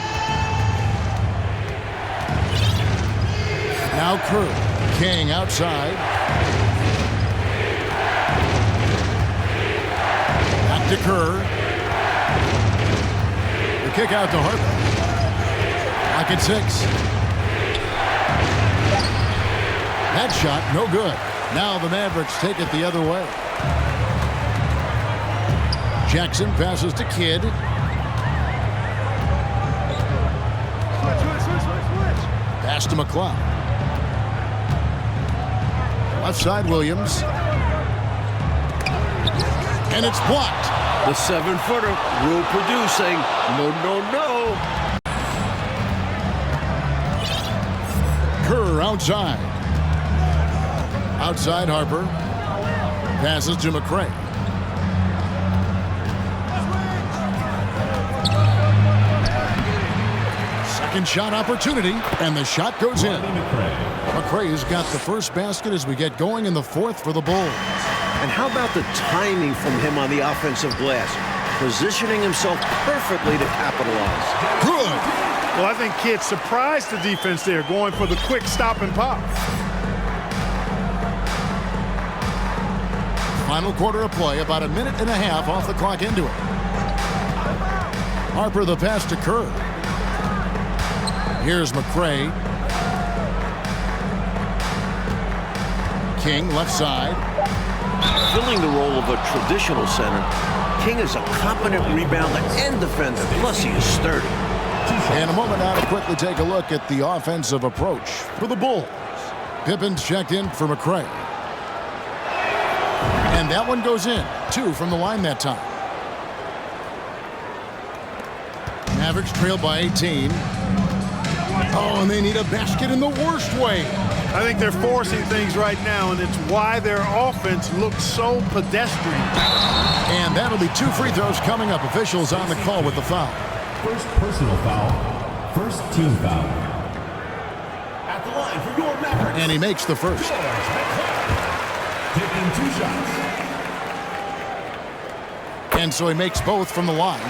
[SPEAKER 1] Now Kerr. King outside. Back to Kerr. The kick out to Harper. Clock at 6. That shot, no good. Now the Mavericks take it the other way. Jackson passes to Kidd. Pass to McLeod. Left side, Williams. And it's blocked.
[SPEAKER 2] The 7-footer, rule producing. No, no, no.
[SPEAKER 1] Kerr outside. Outside Harper. Passes to McRae. Second shot opportunity, and the shot goes in. McRae's got the first basket as we get going in the fourth for the Bulls.
[SPEAKER 2] And how about the timing from him on the offensive glass? Positioning himself perfectly to capitalize.
[SPEAKER 1] Good.
[SPEAKER 3] Well, I think Kidd surprised the defense there, going for the quick stop and pop.
[SPEAKER 1] Final quarter of play, about a minute and a half off the clock into it. Harper the pass to Kerr. Here's McRae. King left side.
[SPEAKER 2] Filling the role of a traditional center, King is a competent rebounder and defender, plus he is sturdy.
[SPEAKER 1] And a moment now to quickly take a look at the offensive approach for the Bulls. Pippen's checked in for McRae. And that one goes in. 2 from the line that time. Mavericks trail by 18. Oh, and they need a basket in the worst way.
[SPEAKER 3] I think they're forcing things right now, and it's why their offense looks so pedestrian.
[SPEAKER 1] And that'll be 2 free throws coming up. Officials on the call with the foul.
[SPEAKER 4] First personal foul. First team foul. At the line for your Mavericks.
[SPEAKER 1] And he makes the first.
[SPEAKER 4] Taking 2 shots.
[SPEAKER 1] And so he makes both from the line.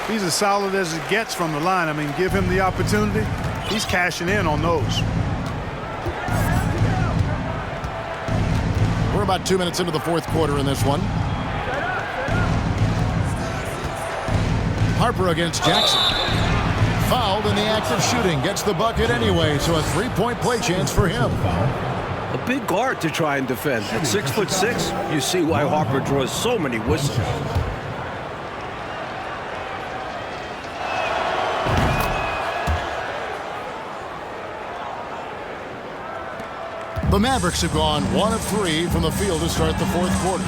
[SPEAKER 3] He's as solid as it gets from the line. I mean, give him the opportunity. He's cashing in on those.
[SPEAKER 1] We're about 2 minutes into the fourth quarter in this one. Harper against Jackson. Fouled in the act of shooting. Gets the bucket anyway, so a three-point play chance for him.
[SPEAKER 2] A big guard to try and defend. At 6'6", you see why Harper draws so many whistles.
[SPEAKER 1] The Mavericks have gone 1 of 3 from the field to start the fourth quarter.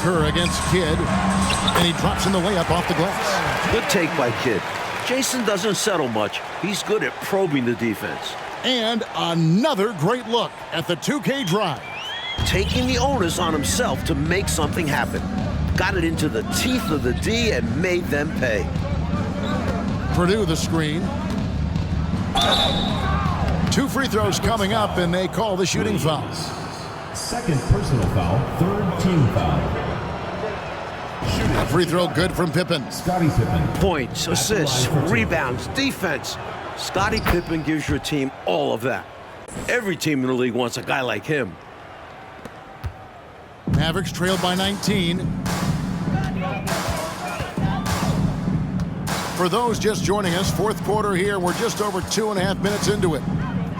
[SPEAKER 1] Kerr against Kidd, and he drops in the layup off the glass.
[SPEAKER 2] Good take by Kidd. Jason doesn't settle much. He's good at probing the defense.
[SPEAKER 1] And another great look at the 2K drive.
[SPEAKER 2] Taking the onus on himself to make something happen. Got it into the teeth of the D and made them pay.
[SPEAKER 1] Purdue the screen. 2 free throws coming up, and they call the shooting foul.
[SPEAKER 4] Second personal foul, third team foul.
[SPEAKER 1] A free throw good from Pippen.
[SPEAKER 4] Scottie Pippen.
[SPEAKER 2] Points, assists, rebounds, defense. Scottie Pippen gives your team all of that. Every team in the league wants a guy like him.
[SPEAKER 1] Mavericks trailed by 19. For those just joining us, fourth quarter here. We're just over 2.5 minutes into it.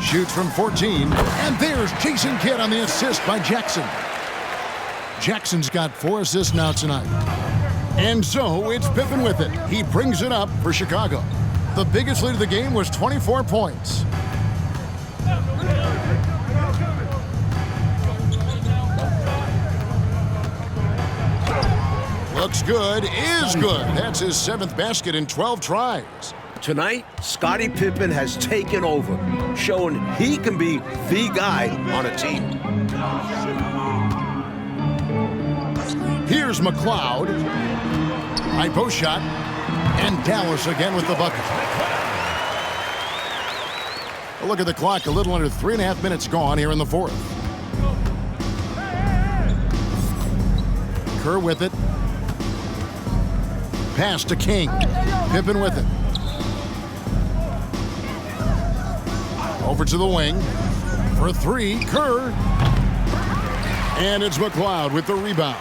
[SPEAKER 1] Shoots from 14, and there's Jason Kidd on the assist by Jackson. Jackson's got 4 assists now tonight. And so it's Pippen with it. He brings it up for Chicago. The biggest lead of the game was 24 points. Looks good, is good. That's his 7th basket in 12 tries.
[SPEAKER 2] Tonight, Scottie Pippen has taken over, showing he can be the guy on a team.
[SPEAKER 1] Here's McLeod. High post shot. And Dallas again with the bucket. A look at the clock. A little under 3.5 minutes gone here in the fourth. Kerr with it. Pass to King. Pippen with it. Over to the wing. For 3, Kerr. And it's McLeod with the rebound.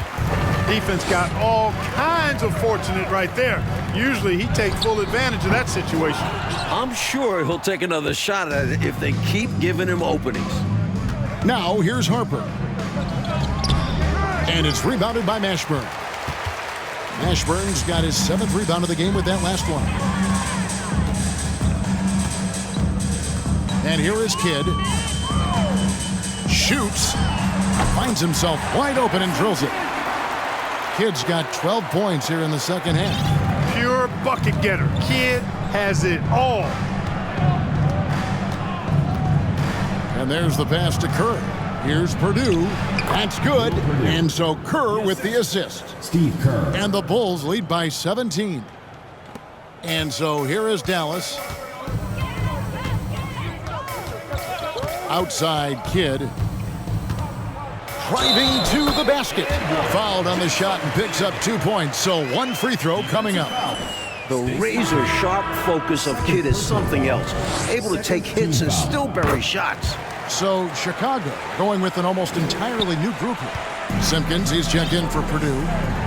[SPEAKER 3] Defense got all kinds of fortunate right there. Usually he takes full advantage of that situation.
[SPEAKER 2] I'm sure he'll take another shot at it if they keep giving him openings.
[SPEAKER 1] Now here's Harper. And it's rebounded by Mashburn. Mashburn's got his 7th rebound of the game with that last one. And here is Kidd. Shoots. Finds himself wide open and drills it. Kidd's got 12 points here in the second half.
[SPEAKER 3] Pure bucket getter. Kidd has it all.
[SPEAKER 1] And there's the pass to Kerr. Here's Purdue. That's good. And so Kerr with the assist.
[SPEAKER 4] Steve Kerr.
[SPEAKER 1] And the Bulls lead by 17. And so here is Dallas. Outside Kidd. Driving to the basket. Fouled on the shot and picks up 2 points. So 1 free throw coming up.
[SPEAKER 2] The razor-sharp focus of Kidd is something else. Able to take hits and still bury shots.
[SPEAKER 1] So Chicago going with an almost entirely new group here. Simpkins, he's checked in for Purdue.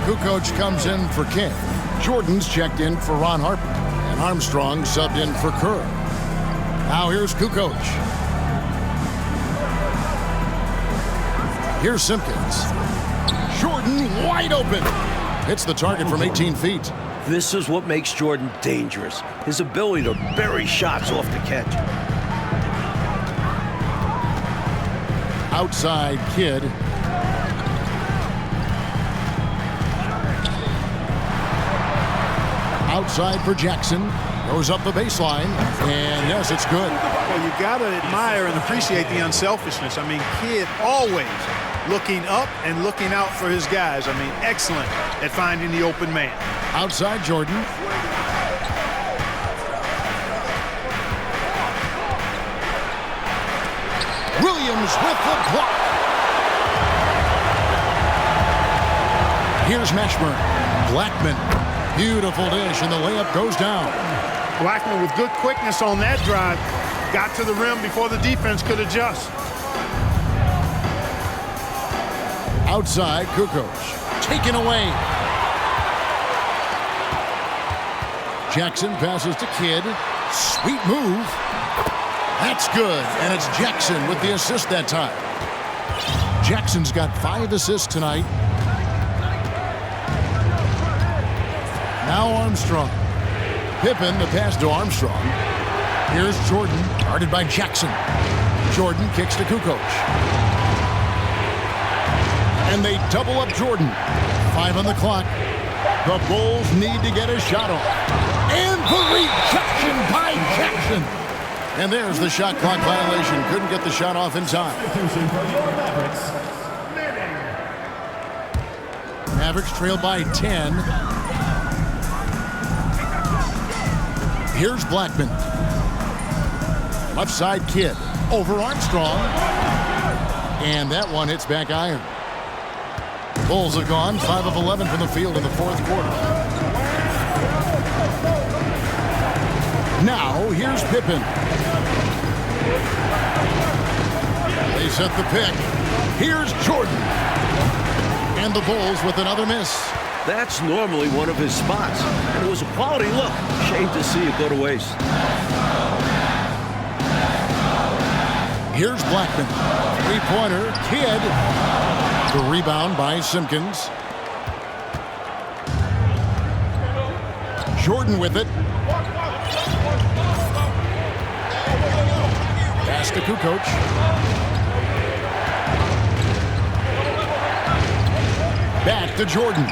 [SPEAKER 1] KUKOC comes in for King. Jordan's checked in for Ron Harper. And Armstrong subbed in for Kerr. Now here's KUKOC. Here's Simpkins. Jordan wide open. Hits the target from 18 feet.
[SPEAKER 2] This is what makes Jordan dangerous. His ability to bury shots off the catch.
[SPEAKER 1] Outside Kidd. Outside for Jackson. Goes up the baseline. And yes, it's good.
[SPEAKER 3] Well, you got to admire and appreciate the unselfishness. I mean, Kidd always looking up and looking out for his guys. I mean, excellent at finding the open man.
[SPEAKER 1] Outside Jordan. Williams with the block. Here's Mashburn. Blackman. Beautiful dish, and the layup goes down.
[SPEAKER 3] Blackman with good quickness on that drive. Got to the rim before the defense could adjust.
[SPEAKER 1] Outside, KUKOC. Taken away. Jackson passes to Kidd. Sweet move. That's good, and it's Jackson with the assist that time. Jackson's got 5 assists tonight. Now Armstrong. Pippen, the pass to Armstrong. Here's Jordan, guarded by Jackson. Jordan kicks to KUKOC. And they double up Jordan. 5 on the clock. The Bulls need to get a shot off. And the rejection by Jackson. And there's the shot clock violation. Couldn't get the shot off in time. Mavericks trail by 10. Here's Blackman. Left side Kidd. Over Armstrong. And that one hits back iron. Bulls have gone 5 of 11 from the field in the fourth quarter. Now, here's Pippen. They set the pick. Here's Jordan. And the Bulls with another miss.
[SPEAKER 2] That's normally one of his spots. And it was a quality look. Shame to see it go to waste.
[SPEAKER 1] Here's Blackman. Three-pointer. Kidd. The rebound by Simpkins. Jordan with it. Pass to KUKOC. Back to Jordan.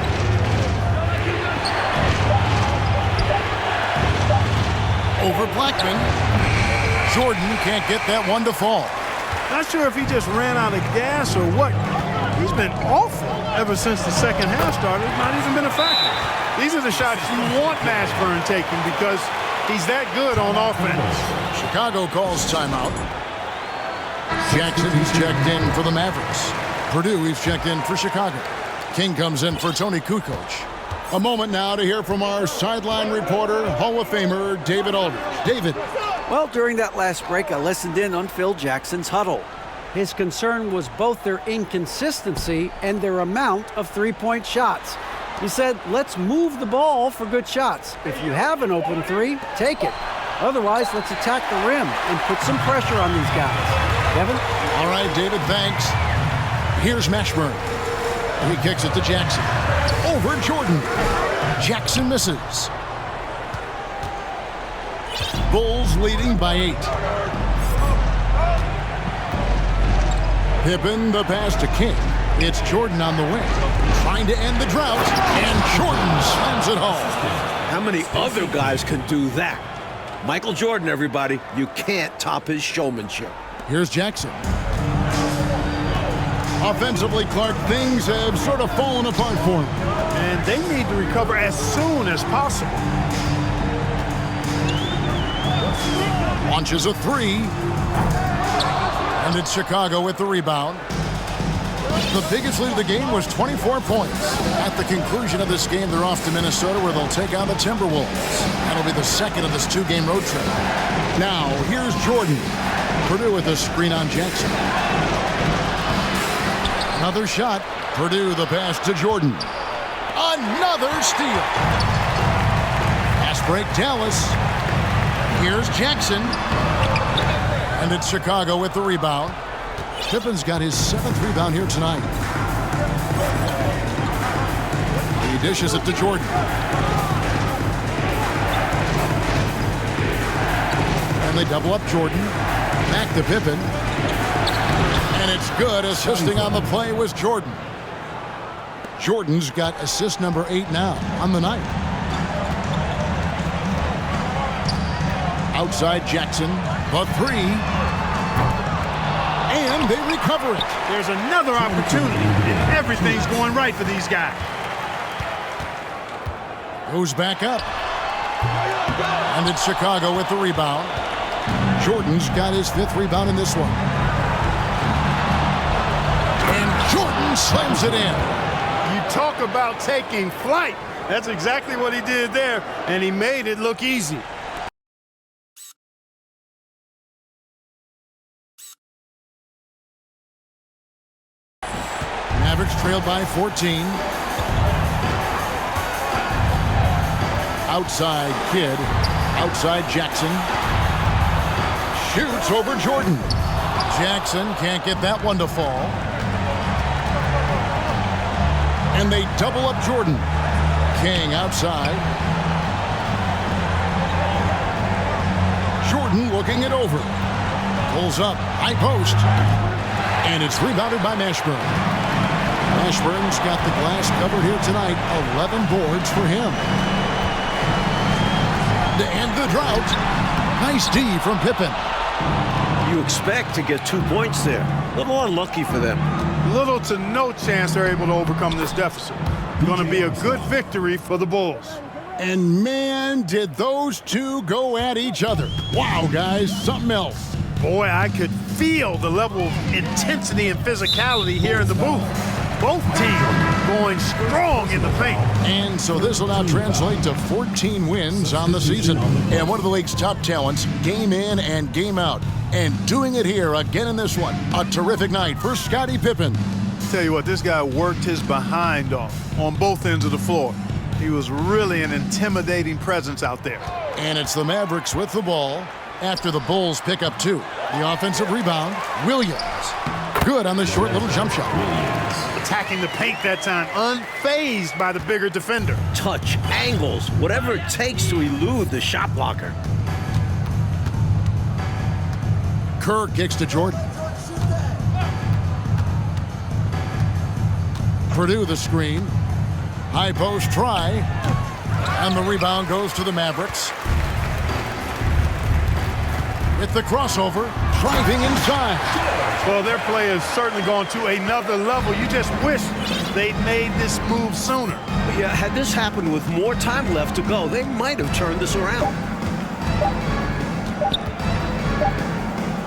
[SPEAKER 1] Over Blackman. Jordan can't get that one to fall.
[SPEAKER 3] Not sure if he just ran out of gas or what. He's been awful ever since the second half started. Not even been effective. These are the shots you want Mashburn taking because he's that good on offense.
[SPEAKER 1] Chicago calls timeout. Jackson, he's checked in for the Mavericks. Purdue, he's checked in for Chicago. King comes in for Tony KUKOC. A moment now to hear from our sideline reporter, Hall of Famer David Aldridge. David.
[SPEAKER 6] Well, during that last break, I listened in on Phil Jackson's huddle. His concern was both their inconsistency and their amount of three-point shots. He said, let's move the ball for good shots. If you have an open three, take it. Otherwise, let's attack the rim and put some pressure on these guys. Kevin?
[SPEAKER 1] All right, David, thanks. Here's Mashburn. He kicks it to Jackson. Over Jordan. Jackson misses. Bulls leading by 8. Pippen, the pass to King. It's Jordan on the wing, trying to end the drought, and Jordan slams it home.
[SPEAKER 2] How many other guys can do that? Michael Jordan, everybody. You can't top his showmanship.
[SPEAKER 1] Here's Jackson. Offensively, Clark, things have sort of fallen apart for him.
[SPEAKER 3] And they need to recover as soon as possible.
[SPEAKER 1] Launches a three. And it's Chicago with the rebound. The biggest lead of the game was 24 points. At the conclusion of this game, they're off to Minnesota where they'll take on the Timberwolves. That'll be the second of this 2-game road trip. Now, here's Jordan. Purdue with a screen on Jackson. Another shot. Purdue the pass to Jordan. Another steal. Pass break, Dallas. Here's Jackson. And it's Chicago with the rebound. Pippen's got his 7th rebound here tonight. He dishes it to Jordan. And they double up Jordan. Back to Pippen. And it's good. Assisting on the play was Jordan. Jordan's got assist number 8 now on the night. Outside Jackson, the three. And they recover it.
[SPEAKER 3] There's another opportunity. Everything's going right for these guys.
[SPEAKER 1] Goes back up. And it's Chicago with the rebound. Jordan's got his 5th rebound in this one. And Jordan slams it in.
[SPEAKER 3] You talk about taking flight. That's exactly what he did there, and he made it look easy. Mavericks trailed by 14.
[SPEAKER 1] Outside KIDD. Outside Jackson. Shoots over Jordan. Jackson can't get that one to fall. And they double up Jordan. King outside. Jordan looking it over. Pulls up. High post. And it's rebounded by Mashburn. Mashburn's got the glass covered here tonight. 11 boards for him. To end the drought. Nice D from Pippen.
[SPEAKER 2] You expect to get 2 points there. A little unlucky for them.
[SPEAKER 3] Little to no chance they're able to overcome this deficit. Going to be a good victory for the Bulls.
[SPEAKER 1] And man, did those two go at each other. Wow, guys, something else.
[SPEAKER 3] Boy, I could feel the level of intensity and physicality here in the booth. Both teams going strong in the paint.
[SPEAKER 1] And so this will now translate to 14 wins on the season. And one of the league's top talents, game in and game out. And doing it here again in this one. A terrific night for Scottie Pippen.
[SPEAKER 3] Tell you what, this guy worked his behind off on both ends of the floor. He was really an intimidating presence out there.
[SPEAKER 1] And it's the Mavericks with the ball after the Bulls pick up 2. The offensive rebound, Williams. Good on the short little jump shot.
[SPEAKER 3] Attacking the paint that time, unfazed by the bigger defender.
[SPEAKER 2] Touch, angles, whatever it takes to elude the shot blocker.
[SPEAKER 1] Kerr kicks to Jordan. Purdue the screen. High post try. And the rebound goes to the Mavericks. With the crossover, driving inside.
[SPEAKER 3] Well, their play has certainly gone to another level. You just wish they'd made this move sooner.
[SPEAKER 2] Yeah, had this happened with more time left to go, they might have turned this around.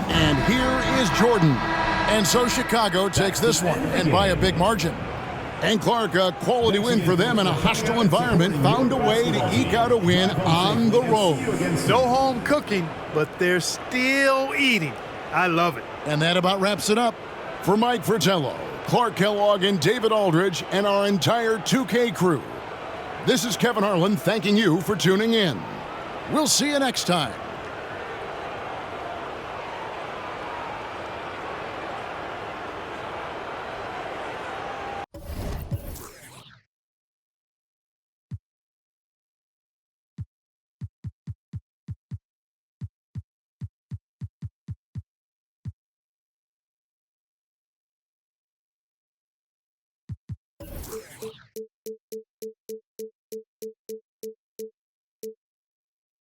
[SPEAKER 1] And here is Jordan. And so Chicago takes this one, and by a big margin. And Clark, a quality win for them in a hostile environment, found a way to eke out a win on the road.
[SPEAKER 3] No home cooking, but they're still eating. I love it.
[SPEAKER 1] And that about wraps it up. For Mike Fratello, Clark Kellogg, and David Aldridge, and our entire 2K crew, this is Kevin Harlan thanking you for tuning in. We'll see you next time.